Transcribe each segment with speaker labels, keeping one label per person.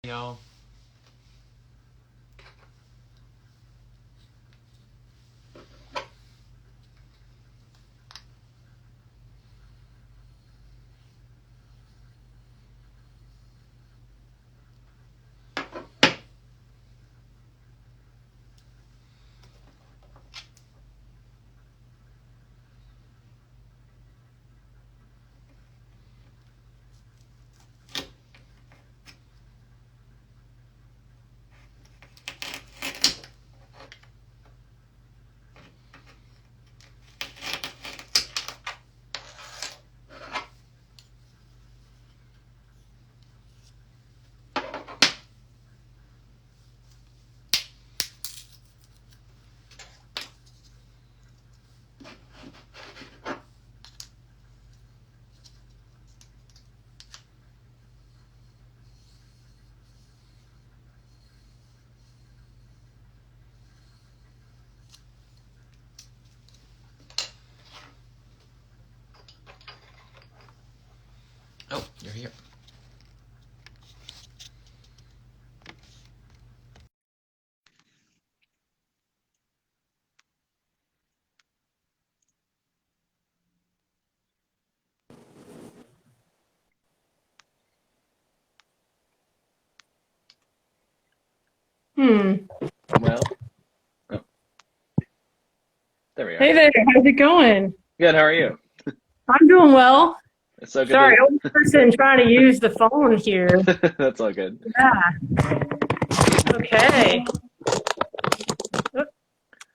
Speaker 1: Y'all. Oh, you're here.
Speaker 2: Well, oh, there we are.
Speaker 3: Hey there, how's it going?
Speaker 2: Good, how are you?
Speaker 3: I'm doing well.
Speaker 2: It's so good.
Speaker 3: Sorry, old person trying to use the phone here.
Speaker 2: That's all good.
Speaker 3: Yeah. Okay. Oop.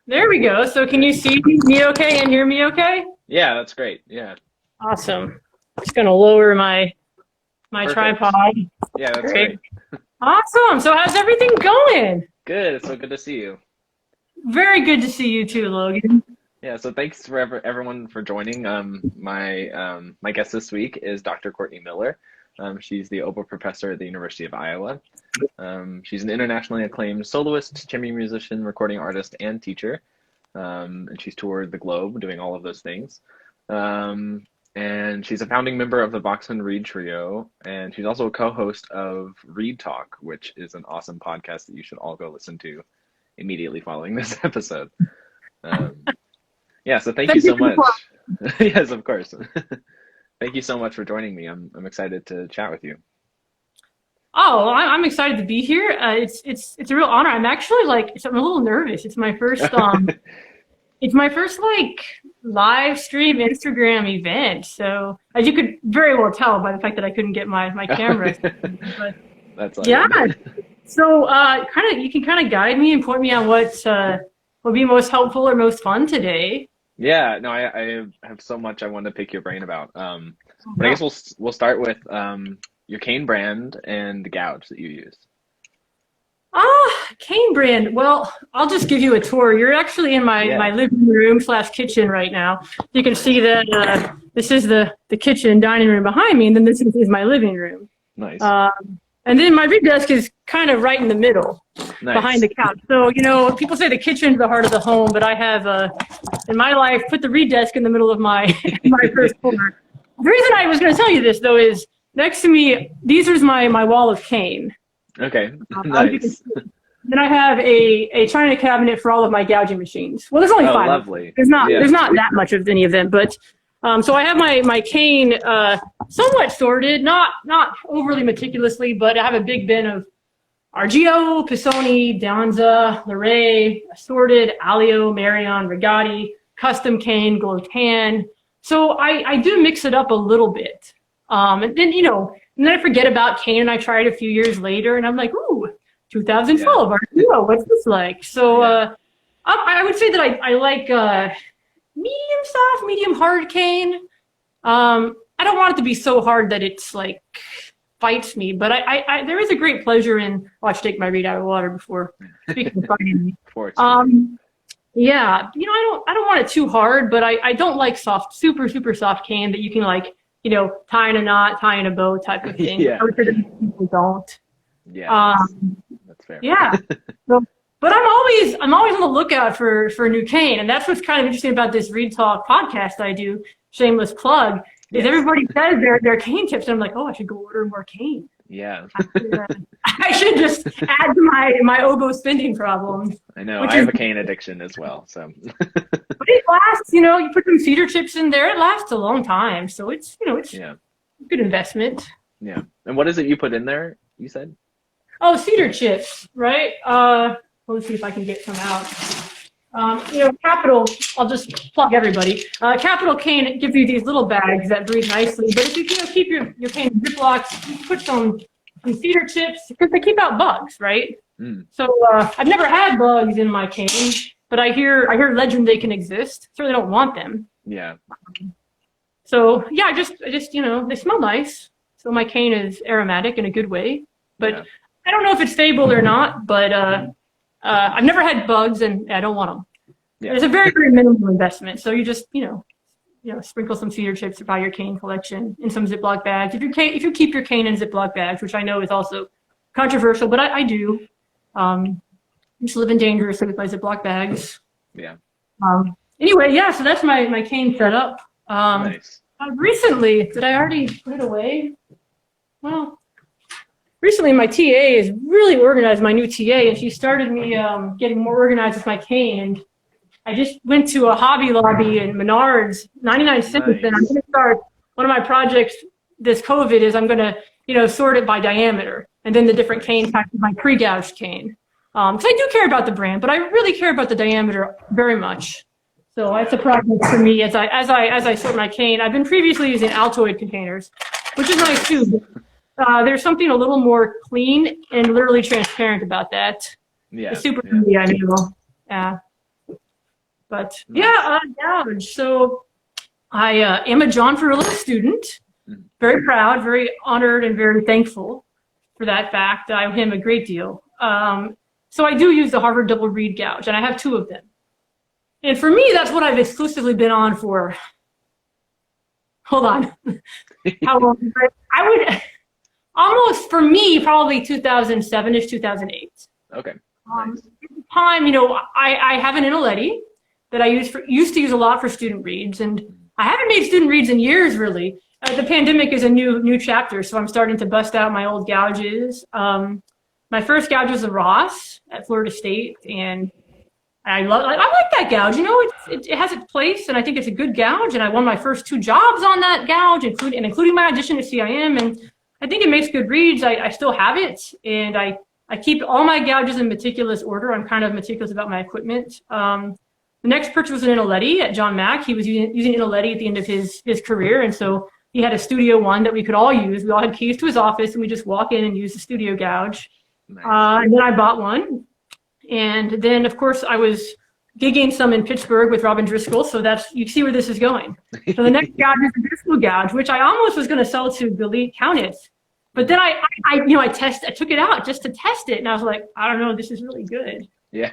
Speaker 3: There we go. So can you see me okay and hear me okay?
Speaker 2: Yeah, that's great. Yeah.
Speaker 3: Awesome. Just gonna lower my
Speaker 2: Perfect.
Speaker 3: tripod.
Speaker 2: Yeah, that's great.
Speaker 3: Awesome. So how's everything going?
Speaker 2: Good. It's so good to see you.
Speaker 3: Very good to see you too, Logan.
Speaker 2: Yeah, so thanks for everyone for joining. My guest this week is Dr. Courtney Miller. She's the Oboe professor at the University of Iowa. She's an internationally acclaimed soloist, chamber musician, recording artist, and teacher. And she's toured the globe doing all of those things. And she's a founding member of the Boxman Reed Trio, and she's also a co-host of Reed Talk, which is an awesome podcast that you should all go listen to immediately following this episode. Yeah, so thank you so much. Yes, of course. Thank you so much for joining me. I'm excited to chat with you.
Speaker 3: Oh, I'm excited to be here. It's a real honor. I'm actually I'm a little nervous. It's my first it's my first live stream Instagram event. So as you could very well tell by the fact that I couldn't get my camera. But
Speaker 2: that's
Speaker 3: yeah. So you can kind of guide me and point me on what would be most helpful or most fun today.
Speaker 2: Yeah, no, I have so much I want to pick your brain about. But I guess we'll start with your cane brand and the gouge that you use.
Speaker 3: Cane brand. Well, I'll just give you a tour. You're actually in my living room / kitchen right now. You can see that this is the kitchen dining room behind me, and then this is my living room.
Speaker 2: Nice.
Speaker 3: And then my read desk is kind of right in the middle, behind the couch. So, people say the kitchen's the heart of the home, but I have, in my life, put the read desk in the middle of my first floor. The reason I was going to tell you this, though, is next to me, these is my wall of cane.
Speaker 2: Okay, nice.
Speaker 3: Then I have a china cabinet for all of my gouging machines. Well, there's only 5.
Speaker 2: Lovely.
Speaker 3: There's not that much of any of them, but so I have my cane somewhat sorted, not overly meticulously, but I have a big bin of Argio, Pisoni, Danza, Leray, assorted, Alio, Marion, Rigatti, custom cane, gold tan. So I do mix it up a little bit. And then, and then I forget about cane and I try it a few years later and I'm like, ooh, 2012, Argio, what's this like? So I would say that I like medium soft, medium hard cane. I don't want it to be so hard that it's fights me, but I there is a great pleasure in watch take my reed out of water before speaking of fighting me. Yeah, I don't want it too hard, but I don't like soft, super soft cane that you can tie in a knot, tie in a bow type of thing.
Speaker 2: Yeah.
Speaker 3: I would say that people don't.
Speaker 2: Yeah, that's fair.
Speaker 3: Yeah. So, but I'm always on the lookout for a new cane, and that's what's kind of interesting about this Reed Talk podcast I do. Shameless plug. Is everybody says their cane tips, and I'm like, oh, I should go order more cane.
Speaker 2: Yeah.
Speaker 3: I should just add to my oboe spending problem.
Speaker 2: I know. I have a cane addiction as well. So.
Speaker 3: But it lasts, you put some cedar chips in there, it lasts a long time. So it's, it's
Speaker 2: yeah.
Speaker 3: a good investment.
Speaker 2: Yeah. And what is it you put in there, you said?
Speaker 3: Oh, cedar chips, right? Let's see if I can get some out. Capital, I'll just plug everybody. Capital Cane gives you these little bags that breathe nicely. But if you keep your cane in Ziplocs, you put some cedar chips because they keep out bugs, right?
Speaker 2: Mm.
Speaker 3: So I've never had bugs in my cane, but I hear legend they can exist. Certainly don't want them.
Speaker 2: Yeah.
Speaker 3: So yeah, I just they smell nice. So my cane is aromatic in a good way. But yeah. I don't know if it's stable or not. But I've never had bugs, and I don't want them. Yeah. It's a very, very minimal investment. So you just sprinkle some cedar chips about your cane collection in some Ziploc bags. If you keep your cane in Ziploc bags, which I know is also controversial, but I do. I just living dangerously with my Ziploc bags.
Speaker 2: Yeah.
Speaker 3: Anyway, yeah. So that's my cane setup.
Speaker 2: Nice.
Speaker 3: Recently, did I already put it away? Well, recently my TA is really organized. My new TA, and she started me getting more organized with my cane. And I just went to a Hobby Lobby in Menards, 99 cents, and I'm going to start, one of my projects this COVID is I'm going to, sort it by diameter, and then the different cane types of my pre-gouged cane. Because I do care about the brand, but I really care about the diameter very much. So that's a project for me as I sort my cane. I've been previously using Altoid containers, which is nice too. There's something a little more clean and literally transparent about that.
Speaker 2: Yeah.
Speaker 3: It's super easy, I know. Yeah. But gouge. So I am a John Ferrillo student. Very proud, very honored, and very thankful for that fact. I owe him a great deal. So I do use the Harvard double reed gouge, and I have 2 of them. And for me, that's what I've exclusively been on for. Hold on. How long? I would almost, for me, probably 2007-ish, 2008.
Speaker 2: Okay.
Speaker 3: Nice. At the time, I have an Inaletti that I used to use a lot for student reads, and I haven't made student reads in years, really. The pandemic is a new chapter, so I'm starting to bust out my old gouges. My first gouge was a Ross at Florida State, and I like that gouge. It has its place, and I think it's a good gouge. And I won my first 2 jobs on that gouge, including my audition at CIM. And I think it makes good reads. I still have it, and I keep all my gouges in meticulous order. I'm kind of meticulous about my equipment. The next purchase was an Inaletti at John Mack. He was using Inaletti at the end of his career, and so he had a Studio One that we could all use. We all had keys to his office, and we just walk in and use the studio gouge. Nice. And then I bought one. And then, of course, I was gigging some in Pittsburgh with Robin Driscoll, so you see where this is going. So the next gouge is the Driscoll gouge, which I almost was going to sell to Galit Kaunitz. But then I took it out just to test it, and I was like, I don't know, this is really good.
Speaker 2: Yeah.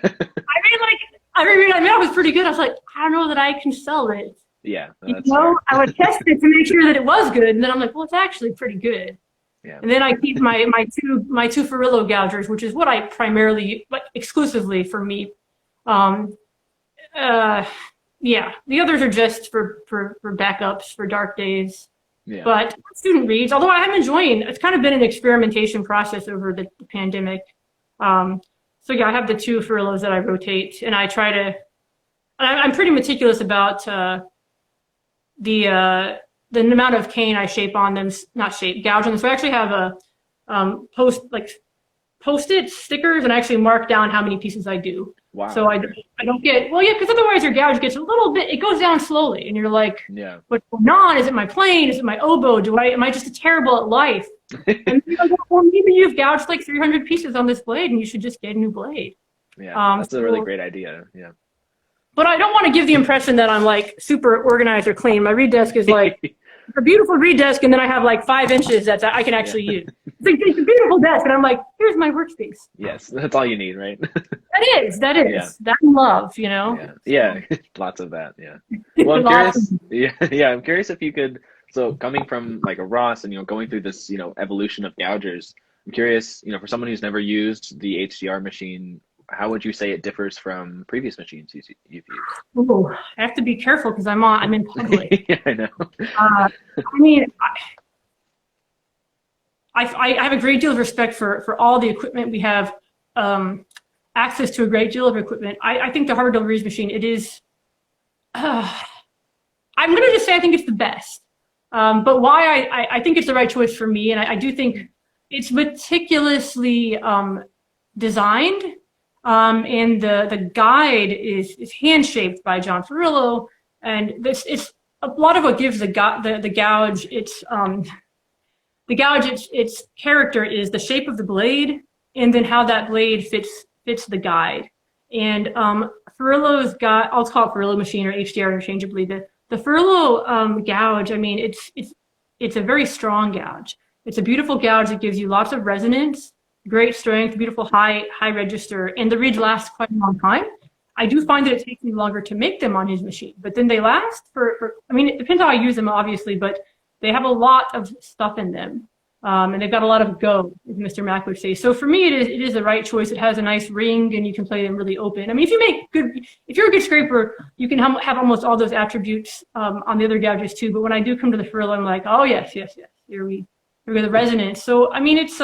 Speaker 3: I was pretty good. I was like, I don't know that I can sell it.
Speaker 2: Yeah.
Speaker 3: I would test it to make sure that it was good, and then I'm like, well, it's actually pretty good.
Speaker 2: Yeah.
Speaker 3: And then I keep my two Ferrillo gougers, which is what I primarily, exclusively for me. The others are just for backups for dark days. Yeah. But student reads, although I am enjoying, it's kind of been an experimentation process over the pandemic. So yeah, I have the 2 Ferrillos that I rotate, and I try to. I'm pretty meticulous about the amount of cane I shape on them, gouge on them. So I actually have a post-it stickers, and I actually mark down how many pieces I do.
Speaker 2: Wow.
Speaker 3: So I don't get, because otherwise your gouge gets a little bit, it goes down slowly, and you're like, what's going on? Is it my plane? Is it my oboe? Am I just terrible at life? And you're like, well, maybe you've gouged like 300 pieces on this blade, and you should just get a new blade.
Speaker 2: Yeah, that's a really great idea. Yeah.
Speaker 3: But I don't want to give the impression that I'm like super organized or clean. My read desk is like a beautiful read desk, and then I have like 5 inches that I can actually use. It's a beautiful desk, and I'm like, here's my workspace.
Speaker 2: Yes, that's all you need, right?
Speaker 3: That is. Yeah. That's love,
Speaker 2: Yeah, lots of that, yeah. Well, I'm curious, I'm curious if you could, so coming from like a Ross and, going through this, evolution of gougers, I'm curious, for someone who's never used the HDR machine, how would you say it differs from previous machines you've used?
Speaker 3: Oh, I have to be careful because I'm in public.
Speaker 2: Yeah, I know.
Speaker 3: I I have a great deal of respect for all the equipment. We have access to a great deal of equipment. I think the Harvard Double Reeds machine, it is, I'm going to just say I think it's the best. But why I think it's the right choice for me, and I do think it's meticulously designed, and the guide is hand-shaped by John Ferrillo, and it's a lot of what gives the gouge its character is the shape of the blade, and then how that blade fits the guide. And Ferrillo's got, I'll call it Ferrillo machine or HDR interchangeably. The Ferrillo gouge, I mean, it's a very strong gouge. It's a beautiful gouge that gives you lots of resonance, great strength, beautiful high register, and the reeds last quite a long time. I do find that it takes me longer to make them on his machine, but then they last for I mean, it depends how I use them, obviously, but they have a lot of stuff in them. And they've got a lot of go, as Mr. Mack would say. So for me, it is the right choice. It has a nice ring, and you can play them really open. I mean, if you're a good scraper, you can have almost all those attributes on the other gouges too. But when I do come to the Ferrillo, I'm like, oh yes, here we go, the resonance. So I mean, it's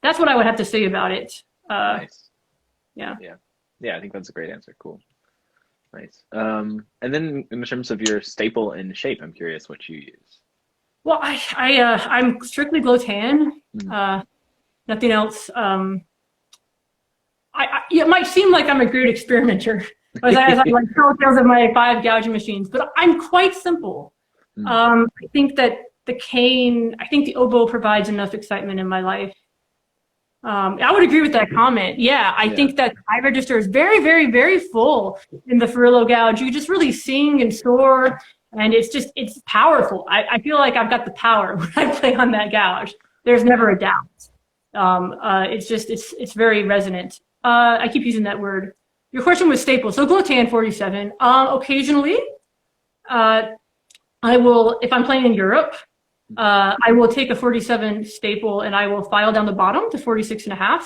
Speaker 3: that's what I would have to say about it.
Speaker 2: Nice.
Speaker 3: Yeah.
Speaker 2: I think that's a great answer. Cool. Nice. And then in terms of your staple and shape, I'm curious what you use.
Speaker 3: Well, I'm strictly glow tan. Nothing else. It might seem like I'm a great experimenter as I like tell tales of my 5 gouging machines, but I'm quite simple. I think that the oboe provides enough excitement in my life. I would agree with that comment. Yeah, I think that high register is very, very, very full in the Ferrillo gouge. You just really sing and soar. And it's powerful. I feel like I've got the power when I play on that gouge. There's never a doubt. It's very resonant. I keep using that word. Your question was staple. So glow tan 47. Occasionally, I will, if I'm playing in Europe, I will take a 47 staple and I will file down the bottom to 46.5.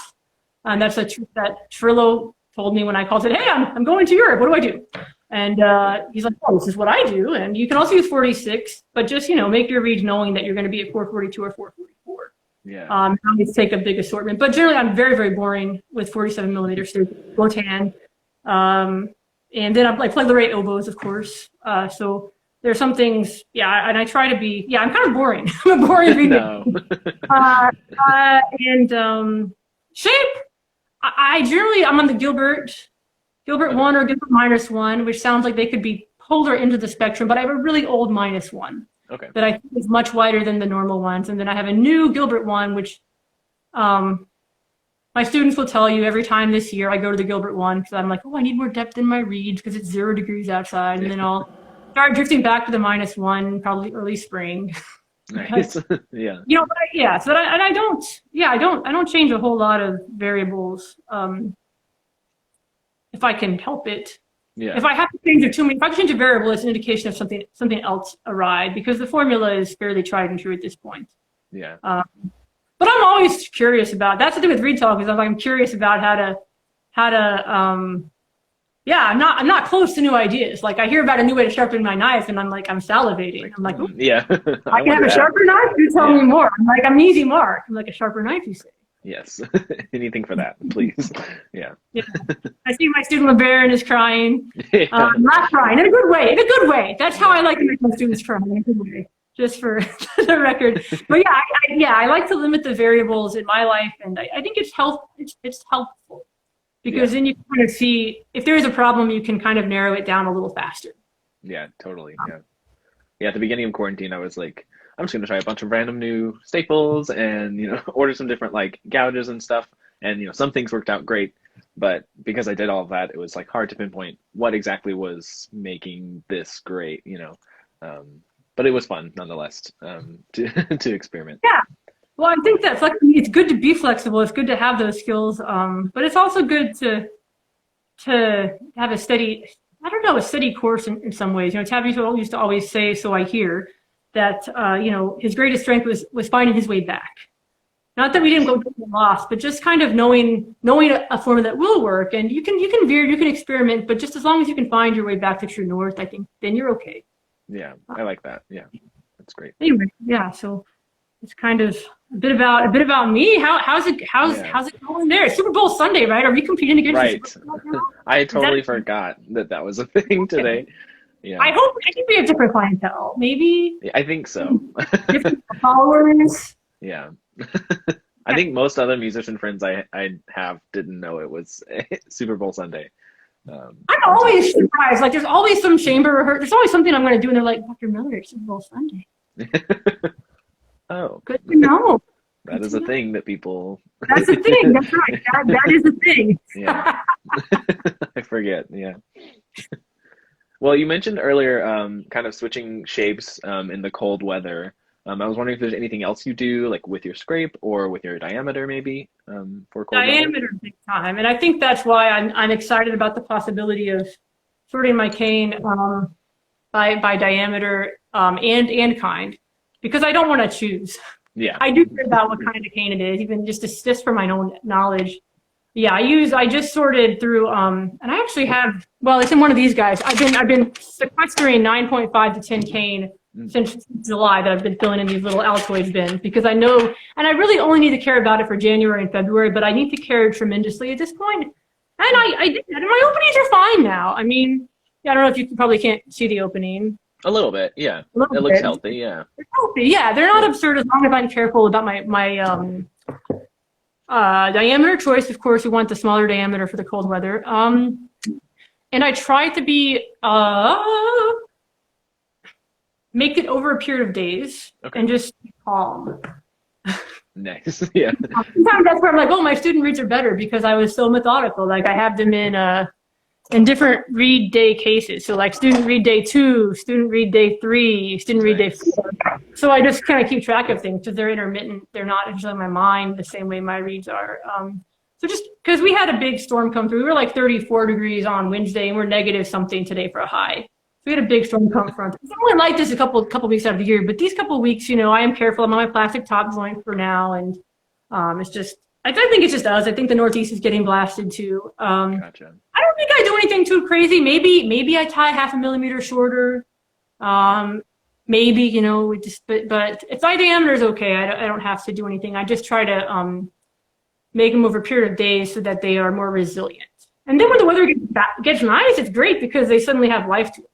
Speaker 3: And that's a truth that Ferrillo told me when I called it, hey, I'm going to Europe. What do I do? And he's like, oh, this is what I do. And you can also use 46, but just, make your reads knowing that you're going to be at 442 or 444.
Speaker 2: Yeah.
Speaker 3: Always take a big assortment. But generally, I'm very, very boring with 47 millimeter glow tan. And then I play the right oboes, of course. So there's some things, and I try to be, I'm kind of boring. I'm a boring reader.
Speaker 2: No.
Speaker 3: And shape, I'm on the Gilbert 1 or Gilbert -1, which sounds like they could be polar into the spectrum, but I have a really old -1 that I think is much wider than the normal ones. And then I have a new Gilbert 1, which my students will tell you every time this year I go to the Gilbert 1, because I'm like, oh, I need more depth in my reeds because it's 0 degrees outside. And then I'll start drifting back to the -1, probably early spring.
Speaker 2: Nice.
Speaker 3: So that I don't change a whole lot of variables. If I can help it. If I have to change it too many, if I can change a variable, it's an indication of something else awry, because the formula is fairly tried and true at this point.
Speaker 2: Yeah.
Speaker 3: But I'm always curious about, that's the thing with Reed Talk, is I'm curious about how to I'm not close to new ideas. Like I hear about a new way to sharpen my knife and I'm salivating. I'm like, I can have a sharper knife? You tell me more. I'm like, I'm an easy mark. I'm like, a sharper knife, you say.
Speaker 2: Yes. Anything for that, please. Yeah.
Speaker 3: I see my student LeBaron is crying. Not crying, in a good way. That's how I like to make my students cry, in a good way, just for the record. But I like to limit the variables in my life, and I think it's helpful. Because then you can kind of see, if there is a problem, you can kind of narrow it down a little faster.
Speaker 2: Yeah, totally. Yeah, at the beginning of quarantine, I was like, I'm just going to try a bunch of random new staples and, order some different gouges and stuff. And, some things worked out great. But because I did all of that, it was hard to pinpoint what exactly was making this great, but it was fun nonetheless to experiment. Yeah.
Speaker 3: Well, I think that it's good to be flexible. It's good to have those skills. But it's also good to have a steady course in some ways. Tabby used to always say, so I hear, that his greatest strength was finding his way back. Not that we didn't go lost, but just kind of knowing a formula that will work. And you can veer, you can experiment, but just as long as you can find your way back to true north, I think then you're okay.
Speaker 2: Yeah, I like that. Yeah, that's great.
Speaker 3: Anyway, yeah. So it's kind of a bit about me. How's it going there? It's Super Bowl Sunday, right? Are we competing against
Speaker 2: Right.
Speaker 3: the Super Bowl now?
Speaker 2: I totally forgot that was a thing today. Yeah.
Speaker 3: I think we have different clientele. Maybe
Speaker 2: I think so.
Speaker 3: different followers.
Speaker 2: Yeah. I think most other musician friends I have didn't know it was Super Bowl Sunday.
Speaker 3: I'm always surprised. Like, there's always some chamber rehearsal. There's always something I'm going to do, and they're like, Dr. Miller, it's Super Bowl Sunday.
Speaker 2: Oh.
Speaker 3: Good to know.
Speaker 2: That is a thing that people.
Speaker 3: That's the thing. That's right. That is the thing.
Speaker 2: Yeah. I forget. Yeah. Well, you mentioned earlier kind of switching shapes in the cold weather. I was wondering if there's anything else you do, like with your scrape or with your diameter, maybe for cold
Speaker 3: Diameter
Speaker 2: weather?
Speaker 3: big time, and I think that's why I'm excited about the possibility of sorting my cane by diameter and kind, because I don't want to choose.
Speaker 2: Yeah.
Speaker 3: I do care about what kind of cane it is, even just for my own knowledge. Yeah, I just sorted through, and I actually have, well, it's in one of these guys. I've been sequestering 9.5 to 10 cane since July that I've been filling in these little Altoids bins, because I know, and I really only need to care about it for January and February, but I need to care tremendously at this point. And I did that, and my openings are fine now. I mean, yeah, I don't know if you probably can't see the opening.
Speaker 2: A little bit, yeah.
Speaker 3: A little
Speaker 2: It looks
Speaker 3: bit.
Speaker 2: healthy, yeah.
Speaker 3: They're healthy, yeah. They're not absurd as long as I'm careful about my diameter choice. Of course, we want the smaller diameter for the cold weather. And I try to be make it over a period of days and just be calm.
Speaker 2: Nice, yeah.
Speaker 3: Sometimes that's where I'm like, oh, my student reads are better because I was so methodical. Like, I have them in different read day cases. So like student read day 2, student read day 3, student read day 4. So I just kind of keep track of things because they're intermittent. They're not usually in my mind the same way my reads are. So just because we had a big storm come through, we were like 34 degrees on Wednesday, and we're negative something today for a high. So we had a big storm come through. It's only like this a couple weeks out of the year, but these couple weeks, you know, I am careful. I'm on my plastic top joint for now, and it's just, I think it's just us. I think the Northeast is getting blasted too.
Speaker 2: Gotcha.
Speaker 3: I don't think I do anything too crazy. Maybe I tie 0.5 millimeter shorter. Maybe, you know, but if my diameter is okay, I don't have to do anything. I just try to make them over a period of days so that they are more resilient. And then when the weather gets nice, it's great because they suddenly have life to them.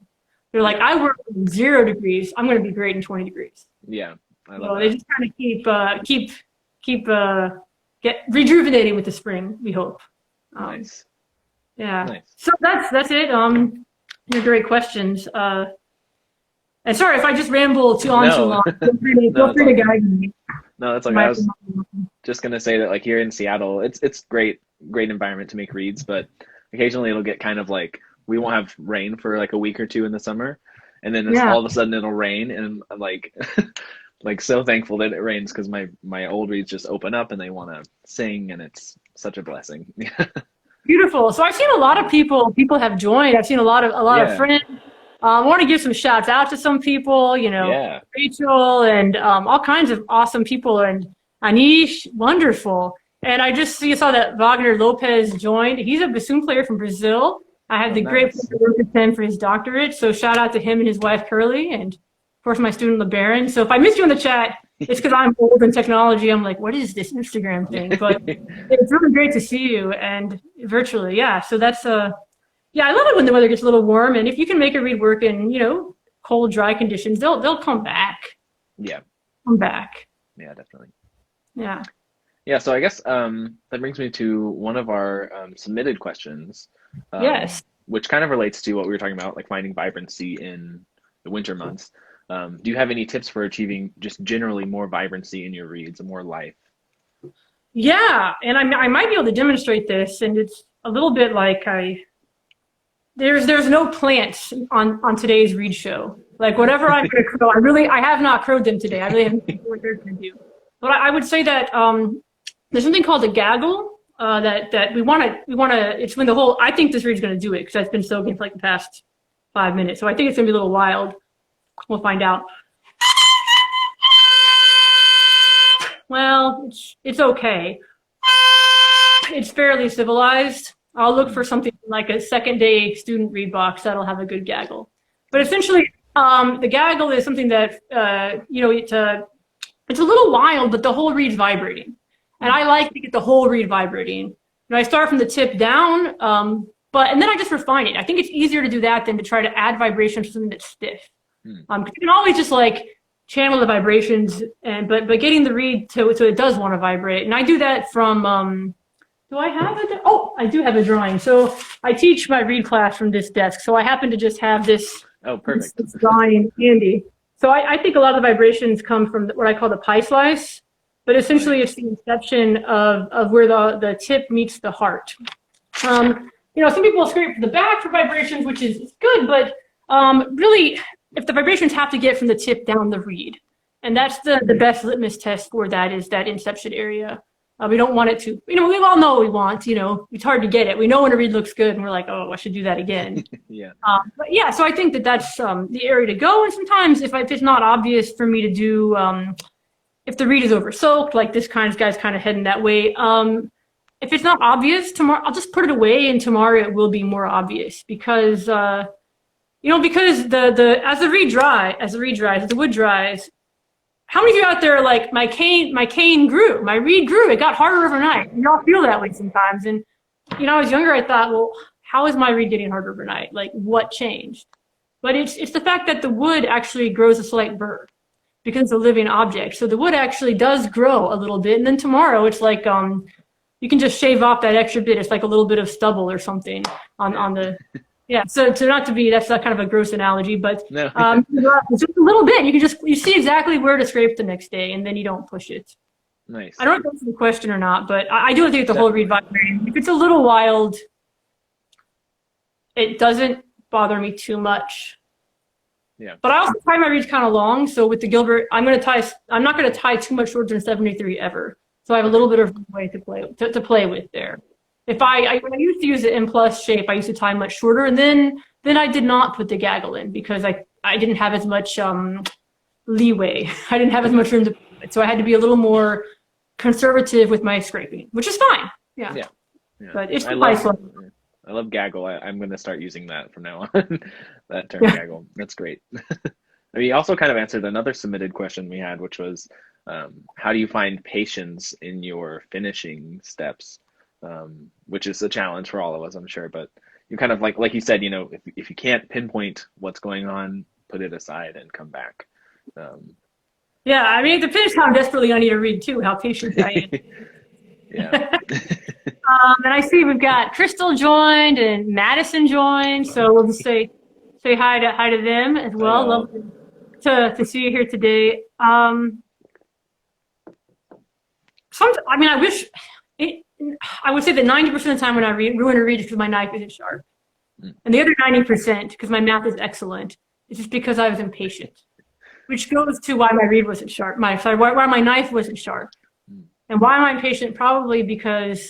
Speaker 3: They're like, I work in 0 degrees. I'm going to be great in 20 degrees.
Speaker 2: Yeah, I love
Speaker 3: So
Speaker 2: that.
Speaker 3: they just kind of keep get rejuvenating with the spring, we hope.
Speaker 2: Nice.
Speaker 3: Yeah.
Speaker 2: Nice.
Speaker 3: So that's it. They're great questions. And sorry if I just ramble too long. Feel free to guide me.
Speaker 2: No, that's okay. I was just gonna say that, like, here in Seattle, it's great environment to make reads, but occasionally it'll get kind of like, we won't have rain for like a week or two in the summer, and then all of a sudden it'll rain, and I'm like like so thankful that it rains, because my old reads just open up and they want to sing, and it's such a blessing.
Speaker 3: Beautiful. So I've seen a lot of people have joined. I've seen a lot of friends. I want to give some shouts out to some people, you know, Rachel and all kinds of awesome people, and Anish, wonderful. And I just saw that Wagner Lopez joined. He's a bassoon player from Brazil. I had the great pleasure to work with him for his doctorate. So shout out to him and his wife, Curly, and of course my student, LeBaron. So if I missed you in the chat, it's because I'm old in technology. I'm like, what is this Instagram thing? But it's really great to see you, and virtually, yeah. So that's yeah, I love it when the weather gets a little warm, and if you can make a read work in, you know, cold, dry conditions, they'll come back.
Speaker 2: Yeah.
Speaker 3: Come back.
Speaker 2: Yeah, definitely.
Speaker 3: Yeah.
Speaker 2: Yeah, so I guess that brings me to one of our submitted questions.
Speaker 3: Yes.
Speaker 2: Which kind of relates to what we were talking about, like finding vibrancy in the winter months. Do you have any tips for achieving just generally more vibrancy in your reads and more life?
Speaker 3: Yeah, and I might be able to demonstrate this, and it's a little bit like there's no plants on today's read show. Like, whatever I'm going to crow, I have not crowed them today. I really haven't seen what they're going to do. But I would say that there's something called a gaggle that we want to. It's when the whole. I think this read's going to do it because I've been soaking for like the past 5 minutes. So I think it's going to be a little wild. We'll find out. Well, it's okay. It's fairly civilized. I'll look for something like a second day student read box that'll have a good gaggle. But essentially, the gaggle is something that it's it's a little wild, but the whole reed's vibrating. And I like to get the whole reed vibrating. And I start from the tip down, and then I just refine it. I think it's easier to do that than to try to add vibrations to something that's stiff. Because you can always just like channel the vibrations, but getting the reed so it does want to vibrate. And I do that from, do I have it? Oh, I do have a drawing. So I teach my reed class from this desk. So I happen to just have this,
Speaker 2: perfect.
Speaker 3: this drawing handy. So I think a lot of the vibrations come from what I call the pie slice, but essentially it's the inception of where the tip meets the heart. Some people scrape the back for vibrations, which is good, but really, if the vibrations have to get from the tip down the reed, and that's the best litmus test for that is that inception area. We don't want it to, we all know what we want, it's hard to get it. We know when a reed looks good and we're like, oh, I should do that again.
Speaker 2: Yeah.
Speaker 3: But yeah, so I think that's the area to go. And sometimes if it's not obvious for me to do, if the reed is over soaked, like this guy's kind of heading that way. If it's not obvious tomorrow, I'll just put it away and tomorrow it will be more obvious because, because as the wood dries, how many of you out there are like, my cane grew, my reed grew, it got harder overnight. You all feel that way sometimes. And, I was younger, I thought, well, how is my reed getting harder overnight? Like, what changed? But it's the fact that the wood actually grows a slight burr because it's a living object. So the wood actually does grow a little bit. And then tomorrow it's like, you can just shave off that extra bit. It's like a little bit of stubble or something on the... Yeah, so not to be, that's not kind of a gross analogy, but
Speaker 2: No.
Speaker 3: just a little bit. You see exactly where to scrape the next day, and then you don't push it.
Speaker 2: Nice.
Speaker 3: I don't know if that's the question or not, but I do think the whole reed vibrating. If it's a little wild, it doesn't bother me too much.
Speaker 2: Yeah.
Speaker 3: But I also tie my reeds kind of long, so with the Gilbert, I'm not going to tie too much shorter than 73 ever. So I have a little bit of way to play with there. When I used to use the M+ shape, I used to tie much shorter, and then I did not put the gaggle in because I didn't have as much leeway. I didn't have as much room to put it, so I had to be a little more conservative with my scraping, which is fine. Yeah. But it's
Speaker 2: I love gaggle. I'm going to start using that from now on. That term, gaggle. That's great. You also kind of answered another submitted question we had, which was, how do you find patience in your finishing steps? Which is a challenge for all of us, I'm sure. But you kind of like you said, if you can't pinpoint what's going on, put it aside and come back.
Speaker 3: Yeah, I mean, it depends how desperately I need to read too, how patient I am.
Speaker 2: Yeah.
Speaker 3: And I see we've got Crystal joined and Madison joined, so we'll just say hi to them as well. Love to see you here today. I wish. I would say that 90% of the time when I ruin a read is because my knife isn't sharp. And the other 90%, because my math is excellent, is just because I was impatient. Which goes to why my read wasn't sharp. Why my knife wasn't sharp. And why am I impatient? Probably because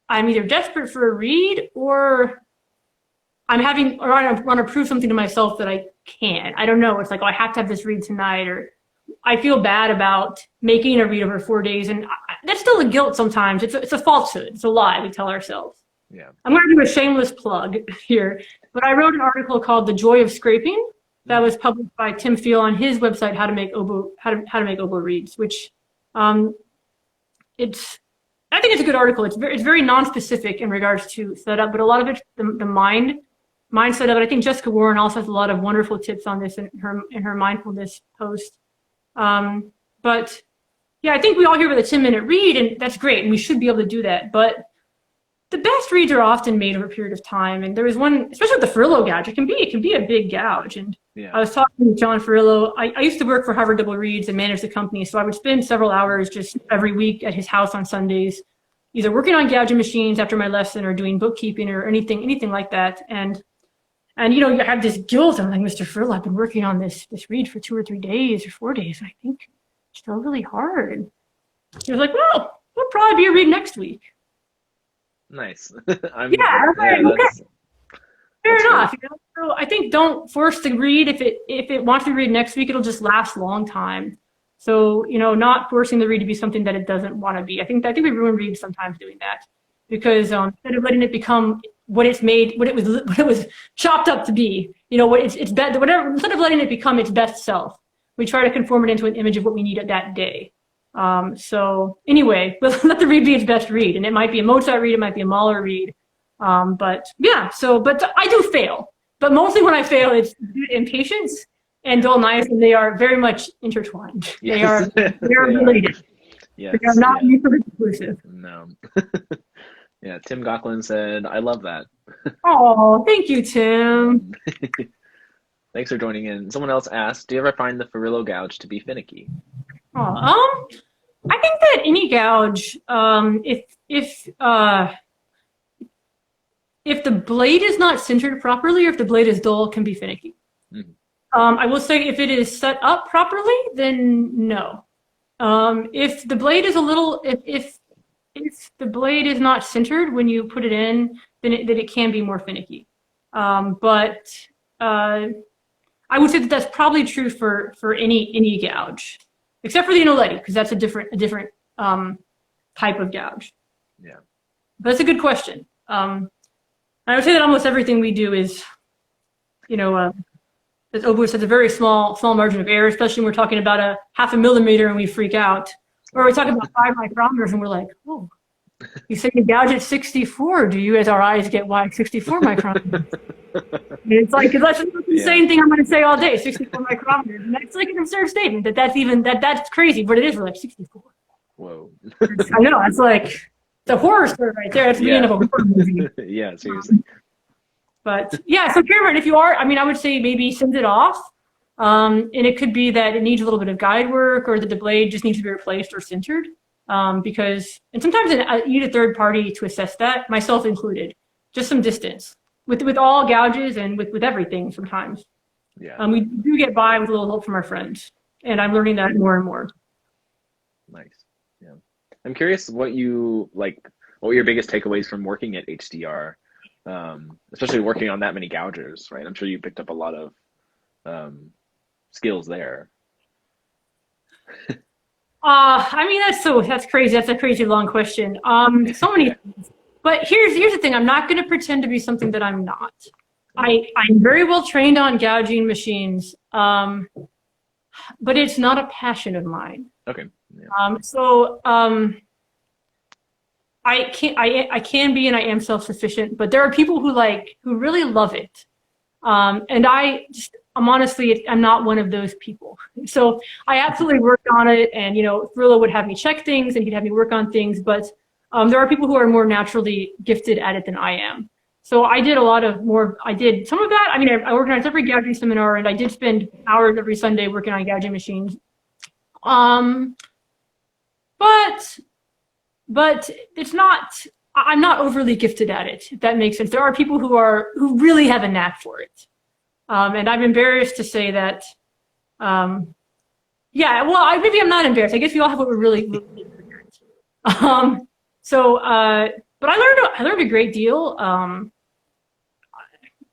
Speaker 3: I'm either desperate for a read or I want to prove something to myself that I can't. I don't know. It's like, I have to have this read tonight, or I feel bad about making a read over 4 days, and that's still a guilt sometimes. It's a falsehood. It's a lie we tell ourselves.
Speaker 2: Yeah.
Speaker 3: I'm going to do a shameless plug here, but I wrote an article called "The Joy of Scraping" that was published by Tim Fiel on his website, How to Make Oboe Reads. Which, I think it's a good article. It's very non-specific in regards to setup, but a lot of it's the mindset of it. I think Jessica Warren also has a lot of wonderful tips on this in her mindfulness post. But yeah, I think we all hear about the 10-minute read, and that's great, and we should be able to do that. But the best reads are often made over a period of time. And there was one, especially with the Ferrillo gouge, it can be a big gouge. And I was talking to John Ferrillo. I used to work for Harvard Double Reads and manage the company, so I would spend several hours just every week at his house on Sundays, either working on gouging machines after my lesson or doing bookkeeping or anything like that. And you have this guilt. I'm like, Mr. Ferrillo, I've been working on this read for 2 or 3 days or 4 days. I think it's still really hard. He was like, well, it'll probably be a read next week.
Speaker 2: Nice.
Speaker 3: Okay. Fair enough. So I think don't force the read. If it wants to read next week, it'll just last a long time. So, not forcing the read to be something that it doesn't want to be. I think we ruin reads sometimes doing that, because instead of letting it become what it was chopped up to be, instead of letting it become its best self, we try to conform it into an image of what we need at that day. So anyway, let the reed be its best reed, and it might be a Mozart reed, it might be a Mahler reed. But yeah, but I do fail. But mostly when I fail, it's due to impatience and dull niacin. They are very much intertwined.
Speaker 2: Yes.
Speaker 3: They are related.
Speaker 2: Yes.
Speaker 3: They are not mutually exclusive.
Speaker 2: No. Yeah, Tim Gocklin said, I love that.
Speaker 3: Oh, thank you, Tim.
Speaker 2: Thanks for joining in. Someone else asked, do you ever find the Farillo gouge to be finicky?
Speaker 3: Oh, I think that any gouge, if the blade is not centered properly or if the blade is dull, can be finicky.
Speaker 2: Mm-hmm.
Speaker 3: I will say if it is set up properly, then no. If the blade is if the blade is not centered when you put it in, then it can be more finicky. But I would say that that's probably true for any gouge, except for the Inoletti, because that's a different type of gouge.
Speaker 2: Yeah.
Speaker 3: But that's a good question. I would say that almost everything we do is, as oboist has a very small margin of error, especially when we're talking about a 0.5 millimeter and we freak out. Or we're talking about 5 micrometers and we're like, oh, you say you gouge at 64. Do you, as our eyes get wide, 64 micrometers? And it's like, that's the same thing I'm going to say all day, 64 micrometers. And that's like an absurd statement that's crazy, but it is. We're like 64.
Speaker 2: Whoa.
Speaker 3: I know, it's like, it's a horror story right there. It's the beginning of a horror movie.
Speaker 2: Yeah, seriously.
Speaker 3: But yeah, so Cameron, if you are, I would say maybe send it off. And it could be that it needs a little bit of guide work or that the blade just needs to be replaced or centered. Because, and sometimes I need a third party to assess that, myself included, just some distance with all gouges and with everything sometimes.
Speaker 2: Yeah.
Speaker 3: We do get by with a little help from our friends, and I'm learning that more and more.
Speaker 2: Nice. Yeah. I'm curious what your biggest takeaways from working at HDR, especially working on that many gougers, right? I'm sure you picked up a lot of skills there.
Speaker 3: That's crazy. That's a crazy long question. So many things. But here's the thing. I'm not going to pretend to be something that I'm not. I'm very well trained on gouging machines, but it's not a passion of mine.
Speaker 2: Okay. Yeah.
Speaker 3: I can be and I am self-sufficient, but there are people who really love it. And I'm honestly, I'm not one of those people. So I absolutely worked on it, and Farillo would have me check things and he'd have me work on things, but there are people who are more naturally gifted at it than I am. So I did I did some of that. I organized every gouging seminar, and I did spend hours every Sunday working on gouging machines. But it's not, I'm not overly gifted at it, if that makes sense. There are people who really have a knack for it. And I'm embarrassed to say that, maybe I'm not embarrassed. I guess we all have what we're really good at. But I learned a great deal.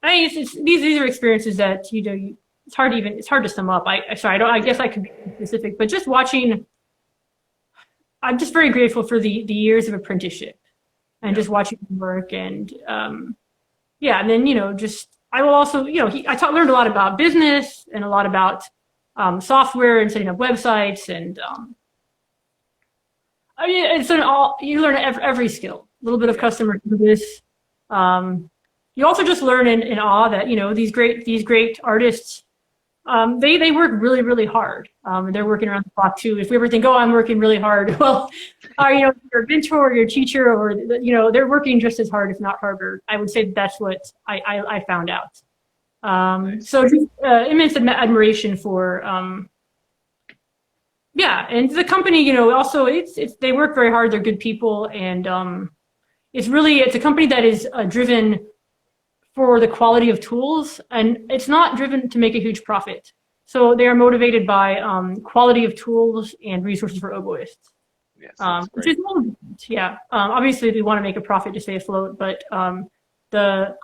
Speaker 3: These are experiences that, it's hard to sum up. I guess I could be specific, but just watching, I'm just very grateful for the years of apprenticeship and just watching him work. And and then, I will also, learned a lot about business and a lot about software and setting up websites. And you learn every skill, a little bit of customer service. You also just learn in awe that, these great artists, they work really, really hard. And they're working around the clock too. If we ever think, I'm working really hard, well, your mentor or your teacher, or, they're working just as hard, if not harder. I would say that's what I found out.
Speaker 2: Nice.
Speaker 3: So just immense admiration for, and the company, also they work very hard. They're good people. And it's a company that is driven for the quality of tools, and it's not driven to make a huge profit. So they are motivated by quality of tools and resources for oboists.
Speaker 2: Yes,
Speaker 3: Which is obviously we want to make a profit to stay afloat, but the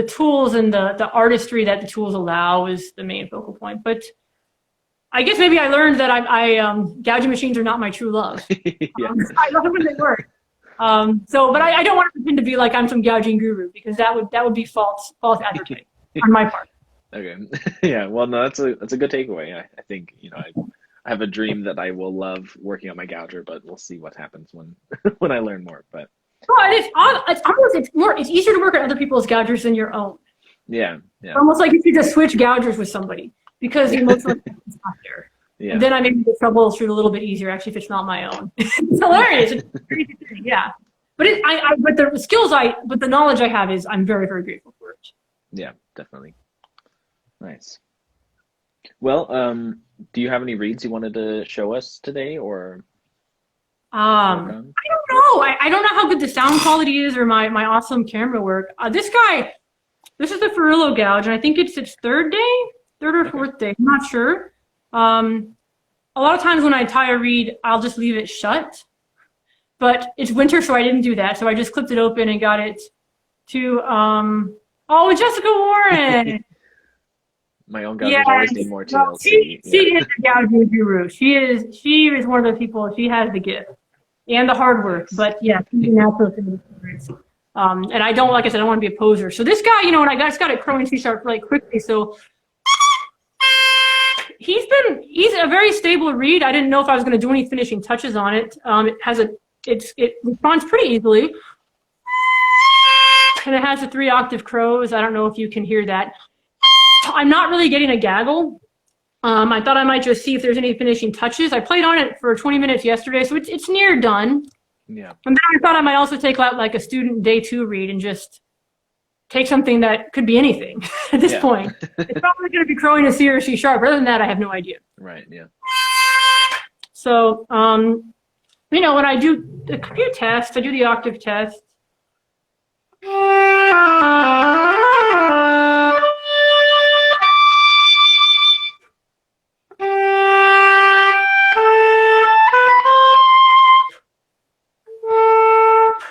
Speaker 3: tools and the artistry that the tools allow is the main focal point. But I guess maybe I learned that gouging machines are not my true love. I love when they work. But I don't want to pretend to be like I'm some gouging guru, because that would be false advertising on my part.
Speaker 2: Okay. Yeah. Well, no, that's a good takeaway. I think, I have a dream that I will love working on my gouger, but we'll see what happens when when I learn more. But
Speaker 3: Well, it's easier to work on other people's gougers than your own.
Speaker 2: yeah, yeah,
Speaker 3: Almost like if you just switch gougers with somebody because the emotional is not there.
Speaker 2: yeah,
Speaker 3: And then I maybe get trouble through a little bit easier actually if it's not my own. It's hilarious. It's a crazy thing, yeah. But but the skills but the knowledge I have is I'm very, very grateful for it.
Speaker 2: yeah, definitely. Nice. Well, do you have any reads you wanted to show us today or work on?
Speaker 3: I don't know. I don't know how good the sound quality is or my awesome camera work. This is the Ferrillo gouge, and I think it's its third or fourth day. I'm not sure. A lot of times when I tie a reed, I'll just leave it shut. But it's winter, so I didn't do that. So I just clipped it open and got it to Jessica Warren.
Speaker 2: My own gougers always need more
Speaker 3: Well,
Speaker 2: TLC.
Speaker 3: she is the gouging guru. She is one of the people. She has the gift and the hard work. But yeah, she's a natural experience. And I don't, like I said, I don't want to be a poser. So this guy, when I just got it crowing C-sharp like quickly. So he's a very stable reed. I didn't know if I was going to do any finishing touches on it. It responds pretty easily. And it has the 3-octave crows. I don't know if you can hear that. I'm not really getting a gaggle. I thought I might just see if there's any finishing touches. I played on it for 20 minutes yesterday, so it's near done.
Speaker 2: Yeah.
Speaker 3: And then I thought I might also take out like a student day 2 read and just take something that could be anything at this point. It's probably going to be crowing a C or C sharp. Other than that, I have no idea.
Speaker 2: Right. Yeah.
Speaker 3: So, when I do a few tests, I do the octave test.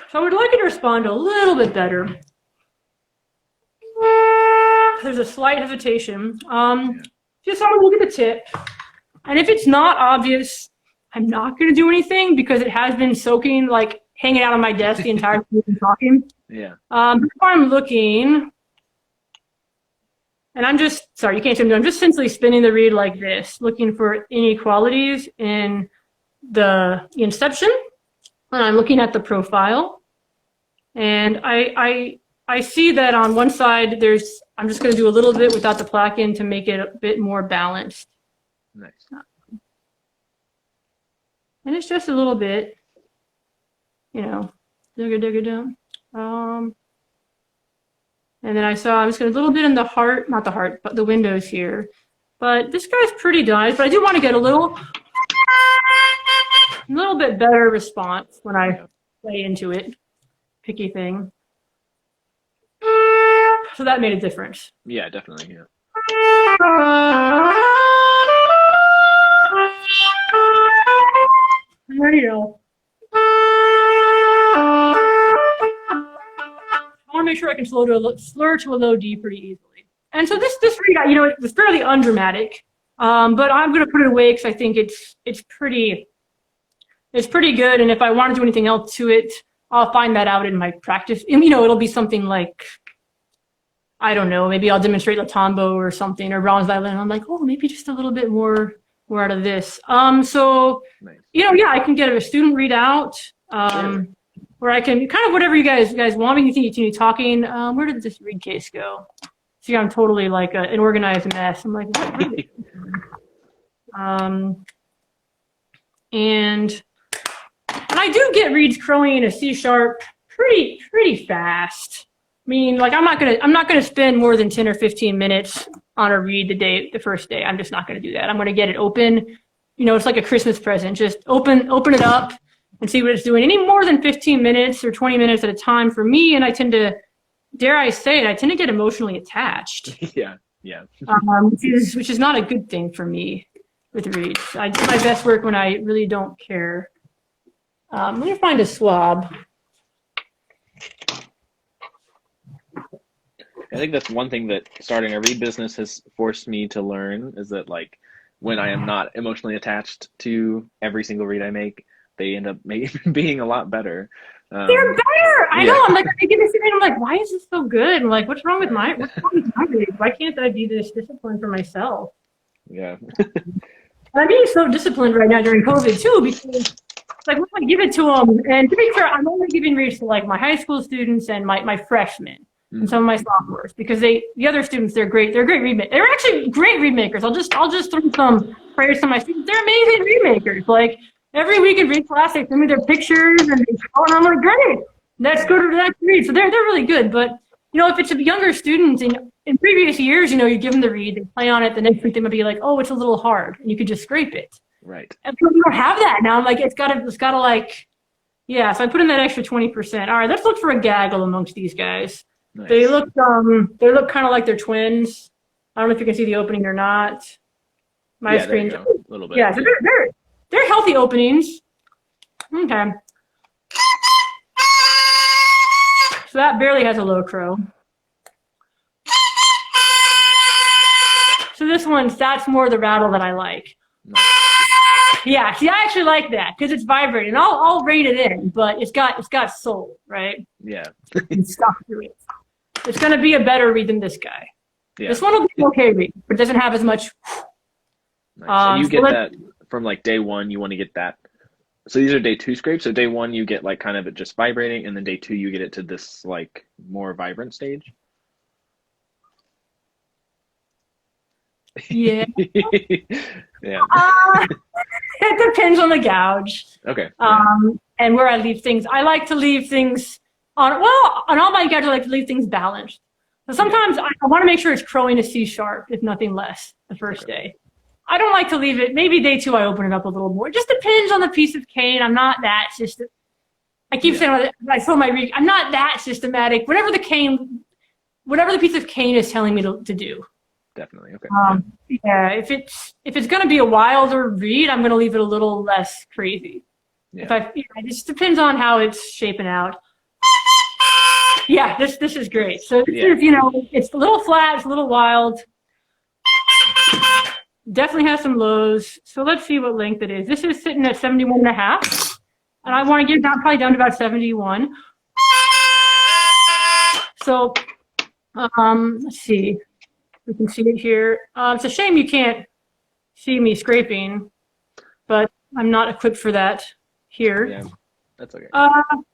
Speaker 3: So I would like it to respond a little bit better. There's a slight hesitation. Just have a look at the tip. And if it's not obvious, I'm not going to do anything because it has been soaking, like hanging out on my desk the entire time we've been talking.
Speaker 2: Yeah.
Speaker 3: If I'm looking, and I'm just, sorry, you can't see me, I'm just essentially spinning the reed like this, looking for inequalities in the inception. And I'm looking at the profile. And I see that on one side, I'm just going to do a little bit without the plaque in to make it a bit more balanced.
Speaker 2: Nice.
Speaker 3: And it's just a little bit, digga down. And then I'm just going to a little bit in the heart, not the heart, but the windows here. But this guy's pretty nice, but I do want to get a little bit better response when I play into it. Picky thing. So that made a difference.
Speaker 2: Yeah, definitely. Yeah.
Speaker 3: There you go. I want to make sure I can slur to a low D pretty easily. And so this read, it was fairly undramatic, but I'm going to put it away because I think it's pretty good. And if I want to do anything else to it, I'll find that out in my practice. And, it'll be something like, I don't know, maybe I'll demonstrate Latambo or something or bronze violin. And I'm like, oh, maybe just a little bit more out of this. So,
Speaker 2: Nice.
Speaker 3: I can get a student readout, where I can kind of whatever you guys want me to continue talking. Where did this read case go? See, I'm totally like an organized mess. I'm like, what is it? And I do get reeds crowing in a C sharp pretty fast. I mean, like I'm not gonna spend more than 10 or 15 minutes on a read the first day. I'm just not gonna do that. I'm gonna get it open. It's like a Christmas present. Just open it up and see what it's doing. Any more than 15 minutes or 20 minutes at a time for me, and I tend to, dare I say it, I tend to get emotionally attached.
Speaker 2: Yeah.
Speaker 3: Which is not a good thing for me with reeds. I do my best work when I really don't care. I'm gonna find a swab.
Speaker 2: I think that's one thing that starting a read business has forced me to learn is that like when I am not emotionally attached to every single read I make, they end up being a lot better.
Speaker 3: They're better. I know. I'm like, I get this and I'm like, why is this so good? I'm like, what's wrong with my grades? Why can't I be this disciplined for myself?
Speaker 2: Yeah.
Speaker 3: I'm being so disciplined right now during COVID too, because like when I give it to them, and to be fair, I'm only giving reads to like my high school students and my freshmen and some of my sophomores, because the other students, they're great. They're great read makers. They're actually great read makers. I'll just throw some praise to my students. They're amazing read makers. Like every week in read class, they send me their pictures and I'm like, great. Let's go to that read. So they're really good. But you know, if it's a younger student in previous years, you know, you give them the read, they play on it. The next week they might be like, oh, it's a little hard, and you could just scrape it.
Speaker 2: Right.
Speaker 3: And we don't have that now. I'm like, it's gotta like, yeah. So I put in that extra 20%. All right, let's look for a gaggle amongst these guys.
Speaker 2: Nice.
Speaker 3: They look kind of like they're twins. I don't know if you can see the opening or not. My screen,
Speaker 2: a little bit.
Speaker 3: Yeah, so they're healthy openings. Okay. So that barely has a low crow. So that's more the rattle that I like.
Speaker 2: Nice.
Speaker 3: Yeah, see, I actually like that because it's vibrating. I'll rein it in, but it's got soul, right?
Speaker 2: Yeah.
Speaker 3: And stuff to it. It's gonna be a better read than this guy.
Speaker 2: Yeah.
Speaker 3: This one will be an okay read, but it doesn't have as much.
Speaker 2: Nice. And you get that from like day one. You want to get that. So these are day 2 scrapes. So day 1 you get like kind of it just vibrating, and then day 2 you get it to this like more vibrant stage.
Speaker 3: Yeah.
Speaker 2: Yeah.
Speaker 3: It depends on the gouge.
Speaker 2: Okay.
Speaker 3: And where I leave things. I like to leave things on all my gouges, I like to leave things balanced. So sometimes I want to make sure it's crowing a C sharp, if nothing less, the first day. I don't like to leave it. Maybe day 2 I open it up a little more. It just depends on the piece of cane. I'm not that systematic. I keep saying I throw my read. I'm not that systematic. Whatever the piece of cane is telling me to do.
Speaker 2: Definitely. Okay.
Speaker 3: Yeah. If it's going to be a wilder read, I'm going to leave it a little less crazy.
Speaker 2: Yeah.
Speaker 3: It just depends on how it's shaping out. Yeah, this is great. So this is, you know, it's a little flat, it's a little wild. Definitely has some lows. So let's see what length it is. This is sitting at 71.5, and I want to get down probably down to about 71. So let's see. We can see it here. It's a shame you can't see me scraping, but I'm not equipped for that here.
Speaker 2: Yeah, that's okay.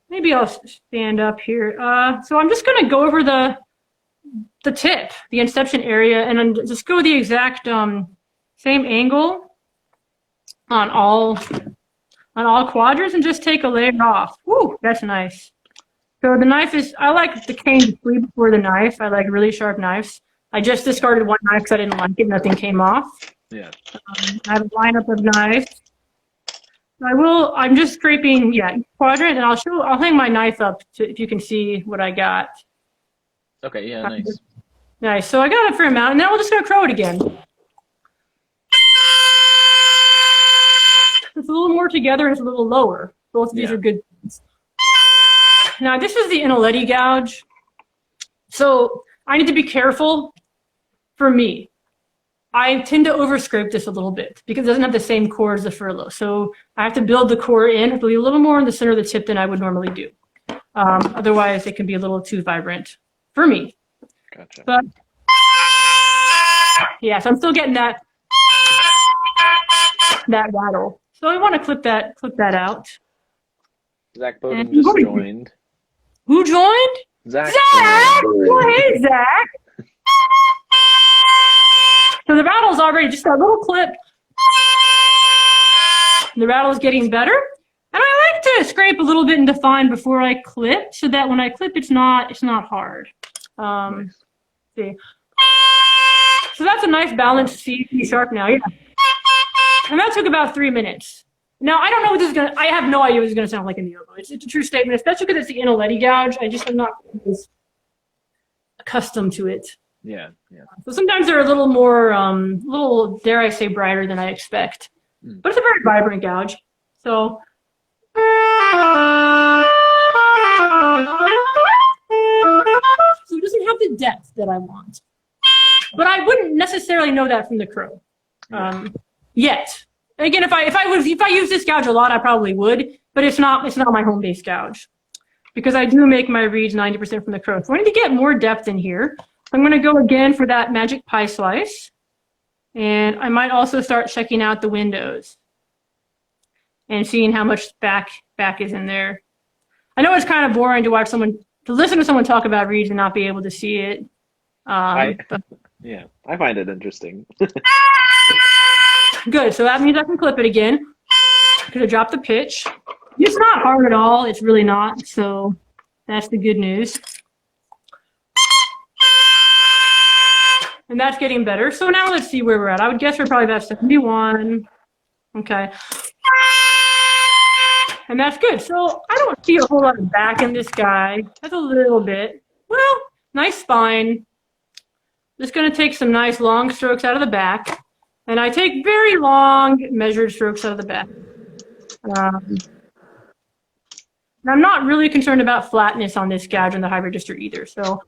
Speaker 3: Maybe I'll stand up here. So I'm just going to go over the tip, the inception area, and then just go the exact same angle on all quadrants and just take a layer off. Woo, that's nice. So the knife is, I like the cane to sleep before the knife. I like really sharp knives. I just discarded one knife because I didn't like it. Nothing came off.
Speaker 2: Yeah.
Speaker 3: I have a lineup of knives. I'm just scraping, quadrant, and I'll hang my knife up if you can see what I got.
Speaker 2: Okay, yeah, nice.
Speaker 3: Nice. So I got a fair amount, and then we're just going to crow it again. It's a little more together and it's a little lower. Both of these are good things. Now, this is the Inaletti gouge. So I need to be careful for me. I tend to overscrape this a little bit because it doesn't have the same core as the furlough. So I have to build the core in. I have to leave a little more in the center of the tip than I would normally do. Otherwise, it can be a little too vibrant for me.
Speaker 2: Gotcha.
Speaker 3: But yeah, so I'm still getting that rattle. So I want to clip that out.
Speaker 2: Zach Bowden just joined.
Speaker 3: Who joined?
Speaker 2: Zach!
Speaker 3: Well, hey, Zach! So the rattle's already just that little clip. The rattle's getting better. And I like to scrape a little bit and define before I clip so that when I clip, it's not hard.
Speaker 2: Nice.
Speaker 3: See. So that's a nice balanced C sharp now, yeah. And that took about 3 minutes. Now, I don't know what this is going to, I have no idea what this is going to sound like in the oboe. It's a true statement, especially because it's the Inaletti gouge. I'm not accustomed to it.
Speaker 2: Yeah, yeah.
Speaker 3: So sometimes they're a little more, dare I say, brighter than I expect. But it's a very vibrant gouge. So. So it doesn't have the depth that I want. But I wouldn't necessarily know that from the crow. Yet. Again, if I use this gouge a lot, I probably would, but it's not my home base gouge. because I do make my reads 90% from the crow. So I need to get more depth in here. I'm going to go again for that magic pie slice. And I might also start checking out the windows and seeing how much back is in there. I know it's kind of boring to listen to someone talk about reads and not be able to see it.
Speaker 2: I find it interesting.
Speaker 3: Good, so that means I can clip it again. Because I dropped the pitch. It's not hard at all. It's really not. So that's the good news. And that's getting better. So now let's see where we're at. I would guess we're probably about 71. Okay. And that's good. So I don't see a whole lot of back in this guy. That's a little bit. Well, nice spine. Just going to take some nice long strokes out of the back. And I take very long measured strokes out of the back. And I'm not really concerned about flatness on this gouge in the high register either. So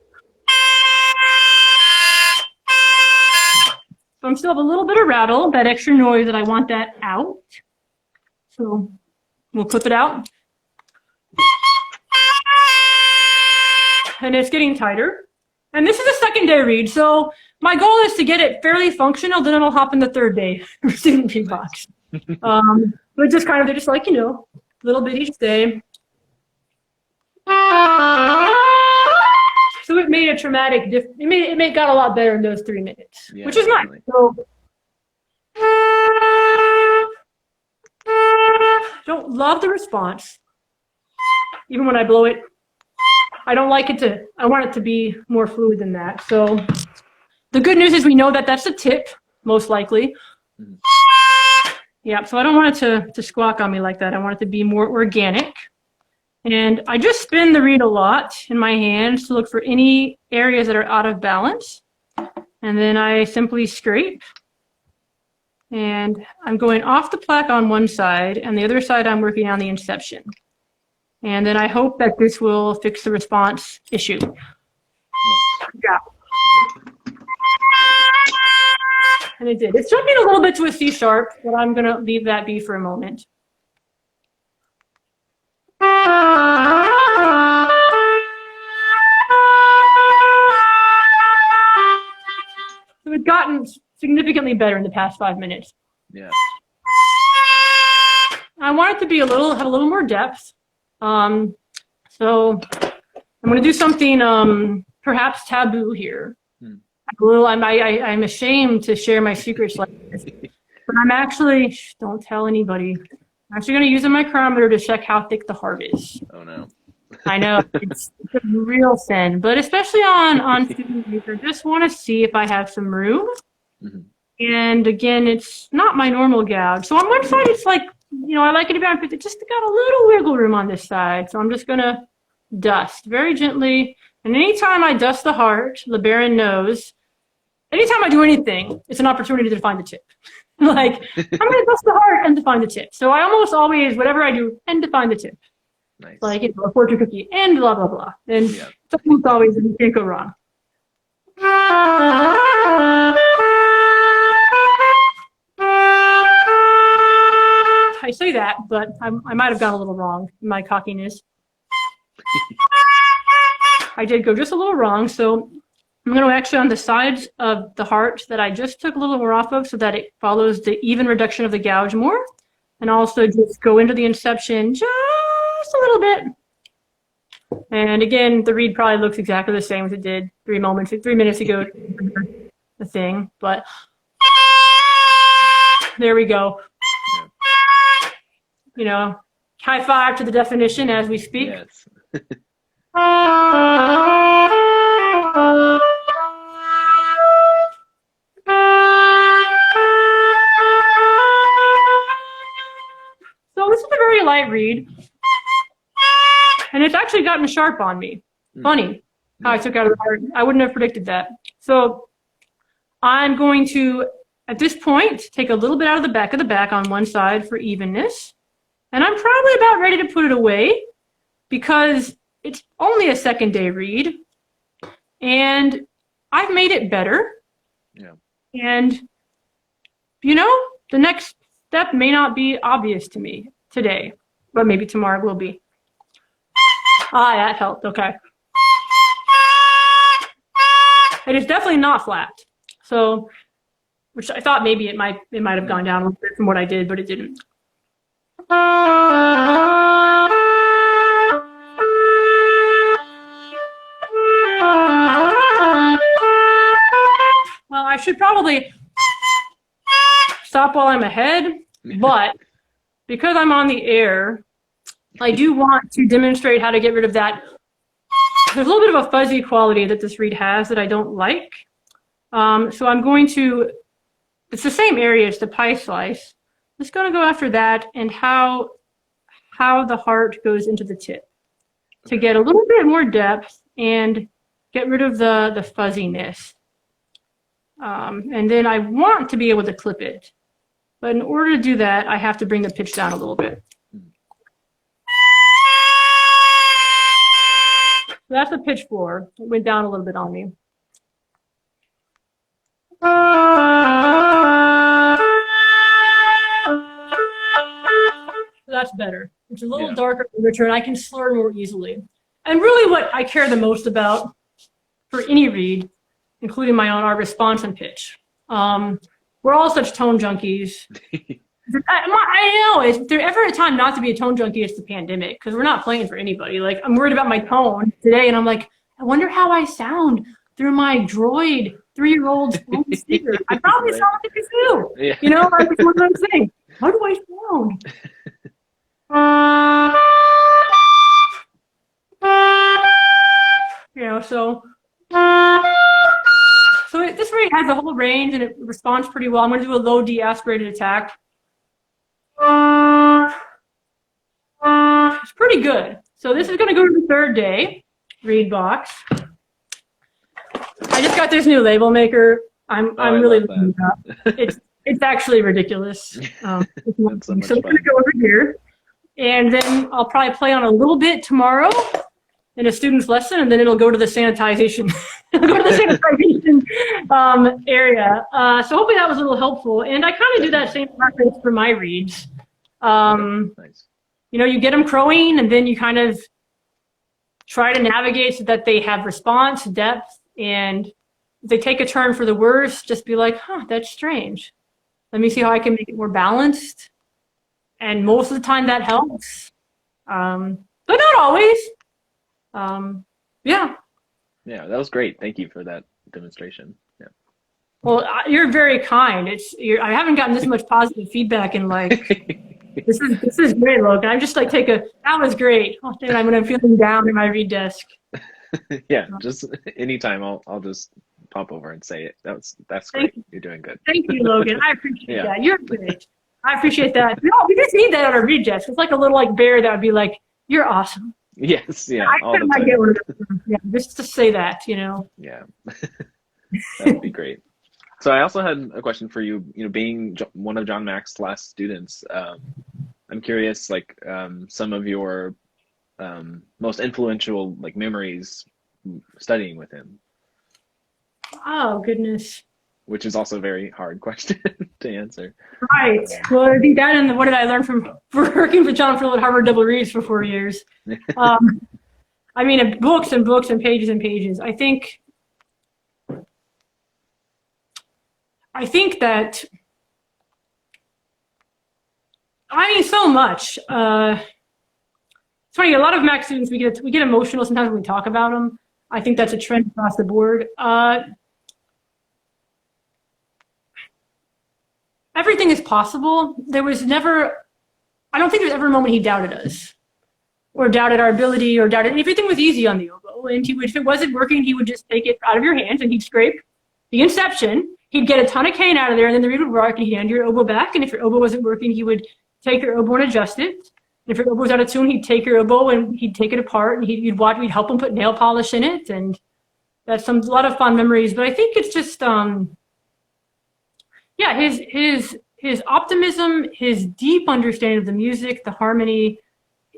Speaker 3: I'm still have a little bit of rattle, that extra noise that I want that out. So we'll clip it out. And it's getting tighter. And this is a second day read. So my goal is to get it fairly functional, then it'll hop in the third day student read box. But just kind of, they're just like, a little bit each day. So it made a dramatic difference. It got a lot better in those 3 minutes, which is nice. So, don't love the response. Even when I blow it, I don't like it to, I want it to be more fluid than that. So the good news is we know that that's the tip, most likely. Yeah, so I don't want it to squawk on me like that. I want it to be more organic. And I just spin the reed a lot in my hands to look for any areas that are out of balance. And then I simply scrape. And I'm going off the plaque on one side, and the other side I'm working on the inception. And then I hope that this will fix the response issue. Yeah. And it did. It's jumping a little bit to a C sharp, but I'm going to leave that be for a moment. So it's gotten significantly better in the past 5 minutes.
Speaker 2: Yeah.
Speaker 3: I want it to be have a little more depth. So I'm going to do something perhaps taboo here. I'm ashamed to share my secrets like this, but I'm actually, don't tell anybody. I'm actually going to use a micrometer to check how thick the heart is.
Speaker 2: Oh no.
Speaker 3: I know, it's a real sin, but especially on student reads, I just want to see if I have some room. And again, it's not my normal gouge. So on one side, it's like, I like it to be on 50, just got a little wiggle room on this side. So I'm just going to dust very gently. And anytime I dust the heart, LeBaron knows, anytime I do anything, it's an opportunity to find the tip. Like, I'm going to dust the heart and to find the tip. So I almost always, whatever I do, and to find the tip.
Speaker 2: Nice.
Speaker 3: Like, a fortune cookie and blah, blah, blah. And something's always, you can't go wrong. I say that, but I might have gone a little wrong in my cockiness. I did go just a little wrong, so I'm going to actually on the sides of the heart that I just took a little more off of so that it follows the even reduction of the gouge more, and also just go into the inception just a little bit. And again, the reed probably looks exactly the same as it did 3 minutes ago, the thing, but there we go. High five to the definition as we speak.
Speaker 2: Yes.
Speaker 3: So this is a very light reed, and it's actually gotten sharp on me. Funny how I took out of the heart. I wouldn't have predicted that. So I'm going to, at this point, take a little bit out of the back on one side for evenness. And I'm probably about ready to put it away because it's only a second day read and I've made it better.
Speaker 2: Yeah.
Speaker 3: And, the next step may not be obvious to me today, but maybe tomorrow it will be. That helped. Okay. And it's definitely not flat. So, which I thought maybe it might have gone down a little bit from what I did, but it didn't. Well, I should probably stop while I'm ahead, but because I'm on the air, I do want to demonstrate how to get rid of that. There's a little bit of a fuzzy quality that this reed has that I don't like. So I'm going to, it's the same area, it's the pie slice. I'm just going to go after that and how the heart goes into the tip to get a little bit more depth and get rid of the fuzziness. And then I want to be able to clip it. But in order to do that, I have to bring the pitch down a little bit. So that's the pitch floor. It went down a little bit on me. So that's better. It's a little darker and richer, and I can slur more easily. And really what I care the most about for any reed, including my own, are response and pitch. We're all such tone junkies. I know, is there ever a time not to be a tone junkie? It's the pandemic, because we're not playing for anybody. Like, I'm worried about my tone today, and I'm like, I wonder how I sound through my droid 3-year-old phone speaker. I probably sound like this too. Yeah. You know, like, it's one of those things. How do I sound? You know, so this reed has a whole range and it responds pretty well. I'm going to do a low D aspirated attack. It's pretty good. So this is going to go to the third day reed box. I just got this new label maker. I'm really looking it up. It's actually ridiculous. So we're going to go over here, and then I'll probably play on a little bit tomorrow in a student's lesson, and then it'll go to the sanitization. Area. So hopefully that was a little helpful. And I kind of do that same practice for my reeds.
Speaker 2: Nice.
Speaker 3: You know, you get them crowing, and then you kind of try to navigate so that they have response, depth, and if they take a turn for the worse, just be like, huh, that's strange. Let me see how I can make it more balanced. And most of the time that helps. But not always. Yeah.
Speaker 2: Yeah, that was great. Thank you for that demonstration. Yeah.
Speaker 3: Well, you're very kind. I haven't gotten this much positive feedback in like, this is great, Logan. I'm just like that was great. Oh, dude, when I'm feeling down in my reed desk.
Speaker 2: Yeah, just anytime I'll just pop over and say it. That's great. You're doing good.
Speaker 3: Thank you, Logan. I appreciate that. You're great. I appreciate that. No, we just need that on our reed desk. It's like a little like bear that would be like, you're awesome.
Speaker 2: Yes, yeah.
Speaker 3: I might get one of those. Yeah, just to say that, you know.
Speaker 2: Yeah, that would be great. So I also had a question for you. You know, being one of John Mack's last students, I'm curious, like some of your most influential like memories studying with him.
Speaker 3: Oh goodness.
Speaker 2: Which is also a very hard question to answer.
Speaker 3: Right. Well, I think that and what did I learn from working with John Frill at Harvard Double Reads for 4 years? I mean, books and books and pages and pages. I think that, I mean, so much. It's funny, a lot of Mac students, we get emotional sometimes when we talk about them. I think that's a trend across the board. Everything is possible. I don't think there's ever a moment he doubted us or doubted our ability or doubted, everything was easy on the oboe. And if it wasn't working, he would just take it out of your hands and he'd scrape the inception. He'd get a ton of cane out of there, and then the reed would work, and he'd hand your oboe back. And if your oboe wasn't working, he would take your oboe and adjust it. And if your oboe was out of tune, he'd take your oboe and he'd take it apart, and we'd help him put nail polish in it. And that's a lot of fun memories. But I think it's just, his optimism, his deep understanding of the music, the harmony,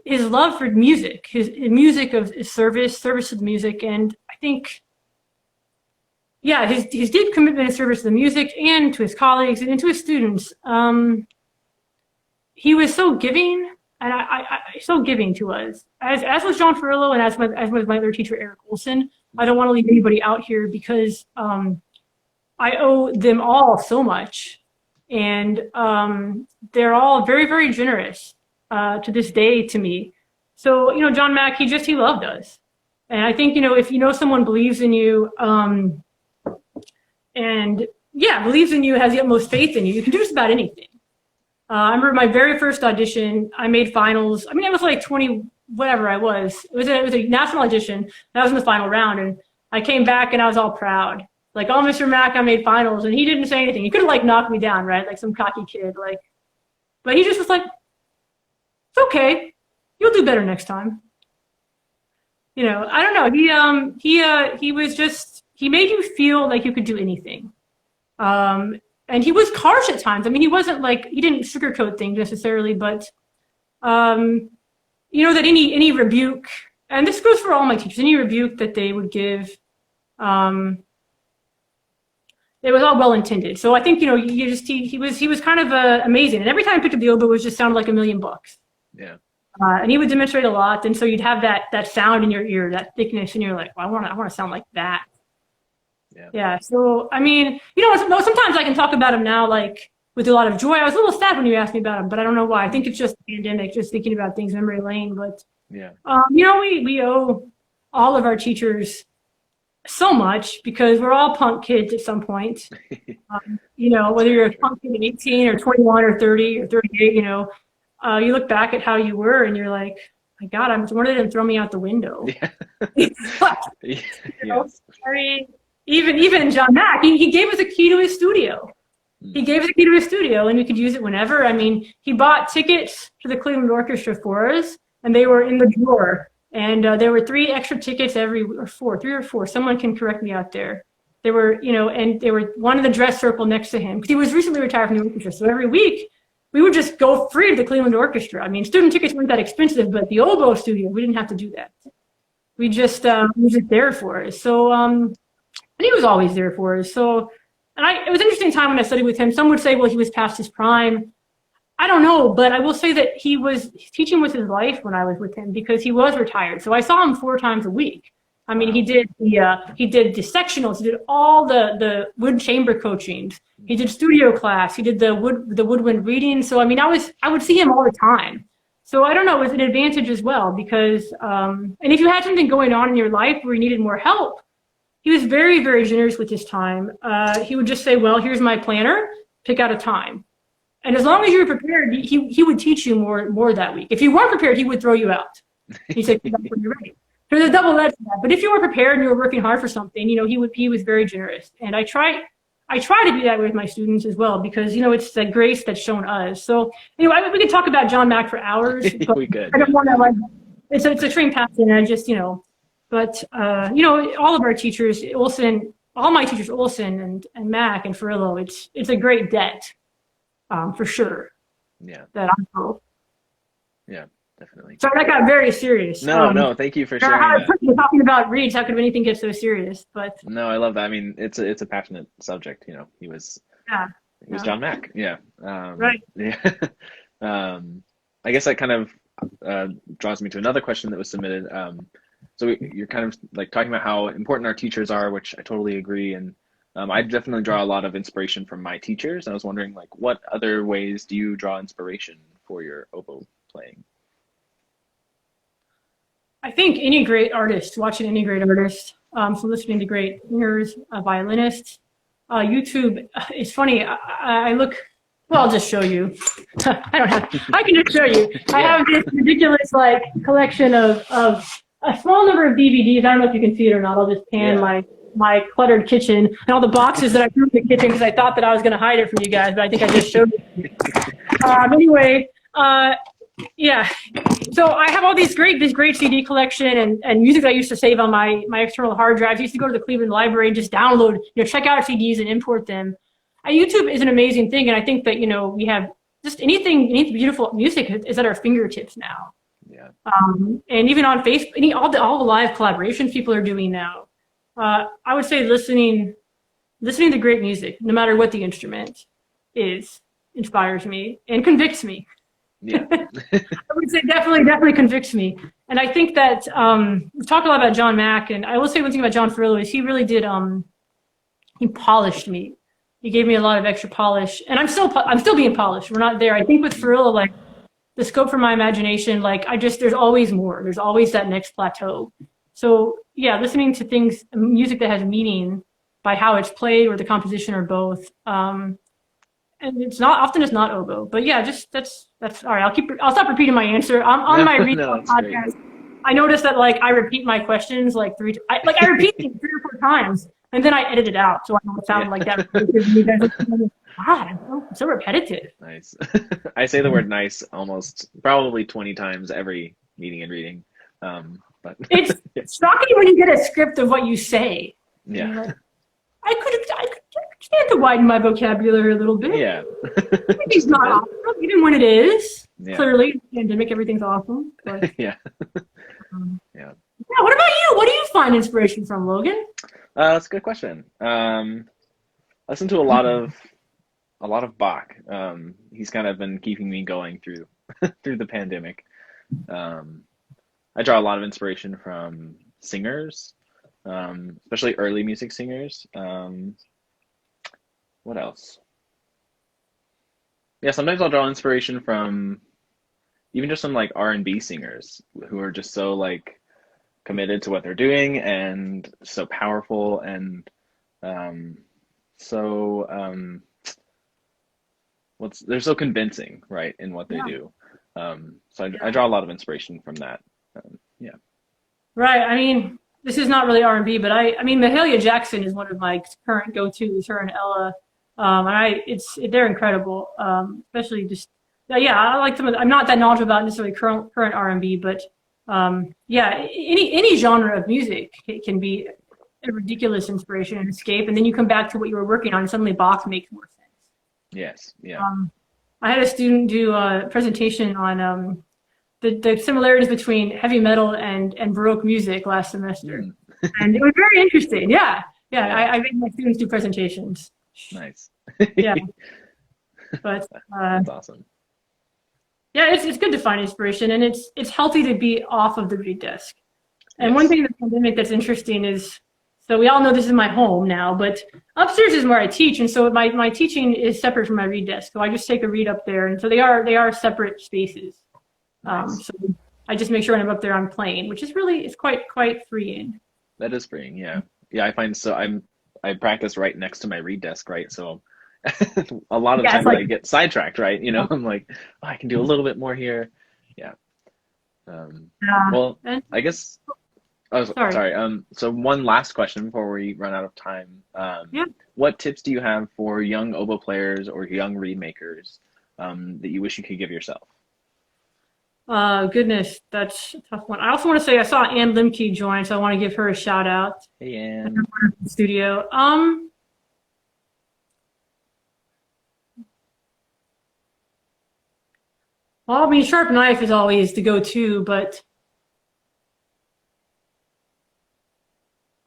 Speaker 3: his love for music, his music of his service to the music, and I think, his deep commitment and service to the music and to his colleagues and to his students. He was so giving. so giving to us, as was John Ferrillo, and as was my other teacher, Eric Olson. I don't want to leave anybody out here because I owe them all so much, and they're all very, very generous to this day to me. So, John Mack, he loved us. And I think, if someone believes in you, and believes in you, has the utmost faith in you, you can do just about anything. I remember my very first audition, I made finals. I mean, I was like 20, whatever I was. It was a national audition. I was in the final round, and I came back and I was all proud. Like, oh, Mr. Mack, I made finals, and he didn't say anything. He could have knocked me down, right? Like some cocky kid, but he just was like, it's okay. You'll do better next time. I don't know. He was just, he made you feel like you could do anything. And he was harsh at times. I mean, he wasn't he didn't sugarcoat things necessarily, but, that any rebuke, and this goes for all my teachers, any rebuke that they would give, it was all well intended. So I think, he was kind of amazing. And every time I picked up the oboe, it just sounded like $1 million.
Speaker 2: Yeah.
Speaker 3: And he would demonstrate a lot. And so you'd have that sound in your ear, that thickness, and you're like, well, I want to sound like that. Yeah. So, I mean, sometimes I can talk about him now, with a lot of joy. I was a little sad when you asked me about him, but I don't know why. I think it's just the pandemic, just thinking about things memory lane. But, we owe all of our teachers so much because we're all punk kids at some point. Whether you're a punk kid at 18 or 21 or 30 or 38, you look back at how you were and you're like, my God, I'm wondering them throw me out the window. I mean, even John Mack, he gave us a key to his studio. He gave us a key to his studio, and we could use it whenever. I mean, he bought tickets to the Cleveland Orchestra for us, and they were in the drawer. And there were 3 extra tickets 3 or 4. Someone can correct me out there. They were, and they were one in the dress circle next to him because he was recently retired from the orchestra. So every week we would just go free to the Cleveland Orchestra. I mean, student tickets weren't that expensive, but the oboe studio, we didn't have to do that. We just there for us. So, and he was always there for us. So, it was an interesting time when I studied with him. Some would say, well, he was past his prime. I don't know, but I will say that teaching was his life when I was with him because he was retired. So I saw him 4 times a week. I mean, he did the sectionals, he did all the wood chamber coachings, he did studio class, he did the woodwind reading. So I mean, I would see him all the time. So I don't know, it was an advantage as well because and if you had something going on in your life where you needed more help, he was very, very generous with his time. He would just say, well, here's my planner, pick out a time. And as long as you were prepared, he would teach you more that week. If you weren't prepared, he would throw you out. He said, when you're ready. So there's a double edge to that. But if you were prepared and you were working hard for something, he was very generous. And I try to do that with my students as well because, it's the grace that's shown us. So anyway, we could talk about John Mack for hours. But
Speaker 2: We could.
Speaker 3: I don't want to it's extreme passion. And I just, but, all of our teachers, Olson, all my teachers, Olson and Mack and Ferrillo, it's a great debt. For sure.
Speaker 2: Yeah.
Speaker 3: That I hope.
Speaker 2: Yeah, definitely.
Speaker 3: Sorry, that got very serious.
Speaker 2: No, thank you for sharing that.
Speaker 3: We're talking about Reeds. How could anything get so serious? But
Speaker 2: no, I love that. I mean, it's a passionate subject. He was John Mack. Yeah.
Speaker 3: Right.
Speaker 2: Yeah. I guess that kind of draws me to another question that was submitted. So you're kind of talking about how important our teachers are, which I totally agree. And I definitely draw a lot of inspiration from my teachers. I was wondering, what other ways do you draw inspiration for your oboe playing?
Speaker 3: I think any great artist, watching any great artist, so listening to great singers, violinists, YouTube. It's funny. I look. Well, I'll just show you. I can just show you. I have this ridiculous collection of a small number of DVDs. I don't know if you can see it or not. I'll just pan my cluttered kitchen and all the boxes that I threw in the kitchen because I thought that I was going to hide it from you guys, but I think I just showed it. Anyway, yeah. So I have all this great CD collection and music that I used to save on my external hard drives. I used to go to the Cleveland Library and just download, check out CDs and import them. YouTube is an amazing thing, and I think that we have just any beautiful music is at our fingertips now.
Speaker 2: Yeah.
Speaker 3: And even on Facebook, all the live collaborations people are doing now. I would say listening to great music, no matter what the instrument is, inspires me and convicts me.
Speaker 2: Yeah.
Speaker 3: I would say definitely convicts me. And I think that we talked a lot about John Mack, and I will say one thing about John Ferrillo is he really did he polished me. He gave me a lot of extra polish, and I'm still being polished. We're not there. I think with Ferrillo, like the scope for my imagination, like there's always more. There's always that next plateau. So yeah, listening to music that has meaning by how it's played or the composition or both. And it's not oboe, but yeah, just that's all right. I'll stop repeating my answer. I'm on my read podcast. Great. I noticed that like I repeat my questions like I repeat them 3 or 4 times, and then I edit it out so I don't sound like that. God, I'm so repetitive.
Speaker 2: Nice. I say the word nice almost probably 20 times every meeting and reading. But
Speaker 3: it's shocking when you get a script of what you say.
Speaker 2: Yeah.
Speaker 3: Like, I could stand to widen my vocabulary a little bit.
Speaker 2: Yeah.
Speaker 3: It's not awesome, even when it is. Yeah. Clearly, pandemic, everything's awesome. But,
Speaker 2: yeah.
Speaker 3: Yeah. What about you? What do you find inspiration from, Logan?
Speaker 2: That's a good question. Listen to a lot of Bach. He's kind of been keeping me going through through the pandemic. I draw a lot of inspiration from singers, especially early music singers. What else? Yeah, sometimes I'll draw inspiration from even just some like R&B singers who are just so like committed to what they're doing and so powerful and they're so convincing, right, in what they do. So I draw a lot of inspiration from that. Yeah. Right.
Speaker 3: I mean, this is not really R&B, but I mean, Mahalia Jackson is one of my current go-tos. Her and Ella, and they're incredible. Especially just I like some of. I'm not that knowledgeable about necessarily current R&B, but any genre of music can be a ridiculous inspiration and escape, and then you come back to what you were working on, and suddenly Bach makes more sense.
Speaker 2: Yes. Yeah.
Speaker 3: I had a student do a presentation on the similarities between heavy metal and Baroque music last semester. And it was very interesting. Yeah. I made my students do presentations.
Speaker 2: Nice.
Speaker 3: Yeah. But
Speaker 2: that's awesome.
Speaker 3: Yeah, it's good to find inspiration, and it's healthy to be off of the read desk. And one thing in the pandemic that's interesting is, so we all know this is my home now, but upstairs is where I teach, and so my teaching is separate from my read desk. So I just take a read up there, and so they are separate spaces. Nice. So I just make sure when I'm up there I'm playing, which is really it's quite freeing.
Speaker 2: That is freeing, yeah. Yeah, I find so I practice right next to my read desk, right? So a lot of times I get sidetracked, right? You know, I'm like, I can do a little bit more here. Yeah. Well, I guess. Oh, sorry. So one last question before we run out of time. What tips do you have for young oboe players or young reed makers that you wish you could give yourself?
Speaker 3: Goodness, that's a tough one. I also want to say I saw Ann Limke join, so I want to give her a shout out.
Speaker 2: Hey, Ann.
Speaker 3: Studio. Well, I mean, sharp knife is always the go-to, but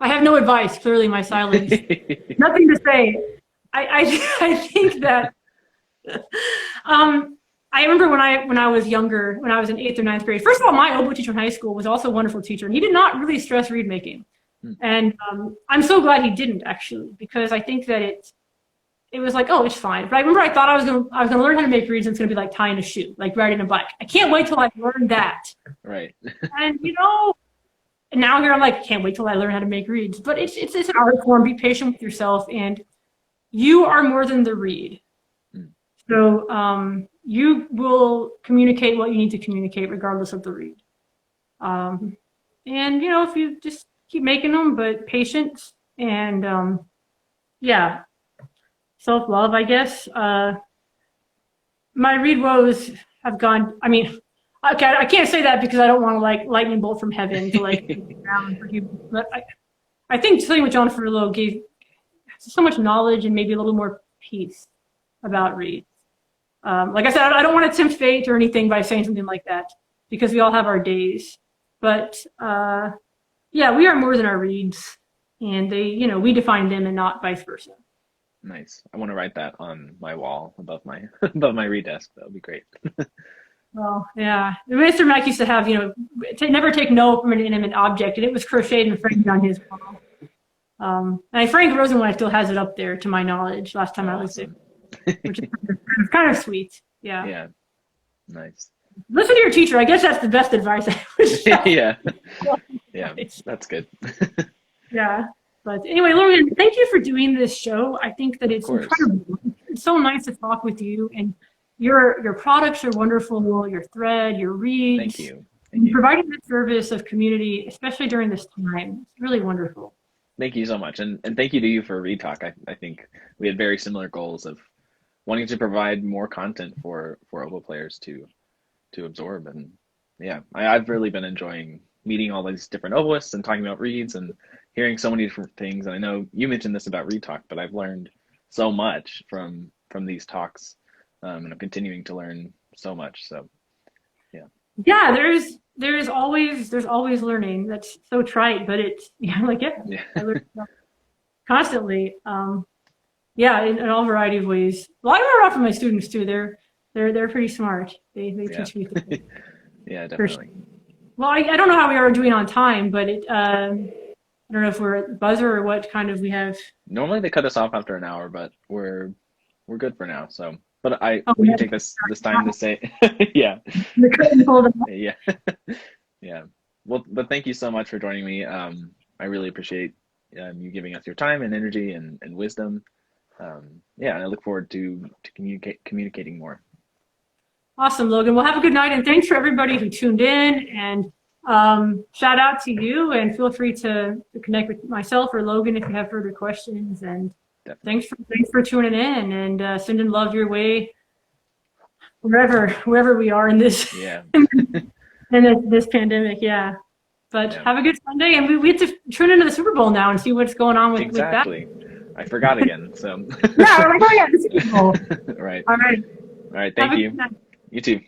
Speaker 3: I have no advice. Clearly, my silence. Nothing to say. I think that. I remember when I was younger, when I was in 8th or 9th grade. First of all, my oboe teacher in high school was also a wonderful teacher, and he did not really stress reed making. And I'm so glad he didn't, actually, because I think that it was like, oh, it's fine. But I remember I thought I was gonna learn how to make reeds, and it's gonna be like tying a shoe, like riding a bike. I can't wait till I learn that.
Speaker 2: Right.
Speaker 3: And and now here I'm like, can't wait till I learn how to make reeds. But it's an art form. Be patient with yourself, and you are more than the reed. So you will communicate what you need to communicate regardless of the reed. And if you just keep making them, but patience and self-love, I guess. My reed woes have gone, I mean, okay, I can't say that because I don't want to like lightning bolt from heaven to like around for you. But I think studying with John Ferrillo gave so much knowledge and maybe a little more peace about reeds. Like I said, I don't want to tempt fate or anything by saying something like that because we all have our days. But we are more than our reeds, and they, we define them and not vice versa.
Speaker 2: Nice. I want to write that on my wall above my reed desk. That would be great.
Speaker 3: Well, yeah. Mr. Mac used to have, never take no from an inanimate object, and it was crocheted and framed on his wall. And Frank Rosenwine still has it up there, to my knowledge, last time I was there, which is kind of sweet. Yeah.
Speaker 2: Yeah. Nice.
Speaker 3: Listen to your teacher. I guess that's the best advice I would share.
Speaker 2: Yeah. Yeah. That's good.
Speaker 3: Yeah. But anyway, Logan, thank you for doing this show. I think that it's incredible. It's so nice to talk with you, and your products are wonderful. Your thread, your reads.
Speaker 2: Thank you. Thank you.
Speaker 3: Providing the service of community, especially during this time, it's really wonderful.
Speaker 2: Thank you so much. And thank you to you for Read Talk. I think we had very similar goals of wanting to provide more content for oboe players to absorb. And yeah, I've really been enjoying meeting all these different oboists and talking about reads and hearing so many different things. And I know you mentioned this about Read Talk, but I've learned so much from these talks, and I'm continuing to learn so much. So yeah.
Speaker 3: Yeah, there's always learning. That's so trite, but it's I learn constantly. Yeah, in all variety of ways. Well, I learn a lot from my students too. They're pretty smart. They teach me things.
Speaker 2: Yeah, definitely.
Speaker 3: Well, I don't know how we are doing on time, but I don't know if we're at buzzer or what kind of we have.
Speaker 2: Normally they cut us off after an hour, but we're good for now. So, but we can take this time to say, yeah, yeah, yeah. Well, but thank you so much for joining me. I really appreciate you giving us your time and energy and wisdom. Yeah, and I look forward to communicating more.
Speaker 3: Awesome, Logan. Well, have a good night, and thanks for everybody who tuned in. And shout out to you, and feel free to connect with myself or Logan if you have further questions. And thanks for tuning in, and sending love your way wherever we are in this in this pandemic. Yeah. But have a good Sunday, and we have to tune into the Super Bowl now and see what's going on with that.
Speaker 2: I forgot again. So
Speaker 3: yeah, we're like, oh yeah, the Super Bowl.
Speaker 2: Right.
Speaker 3: All right.
Speaker 2: All right. Thank you. You too.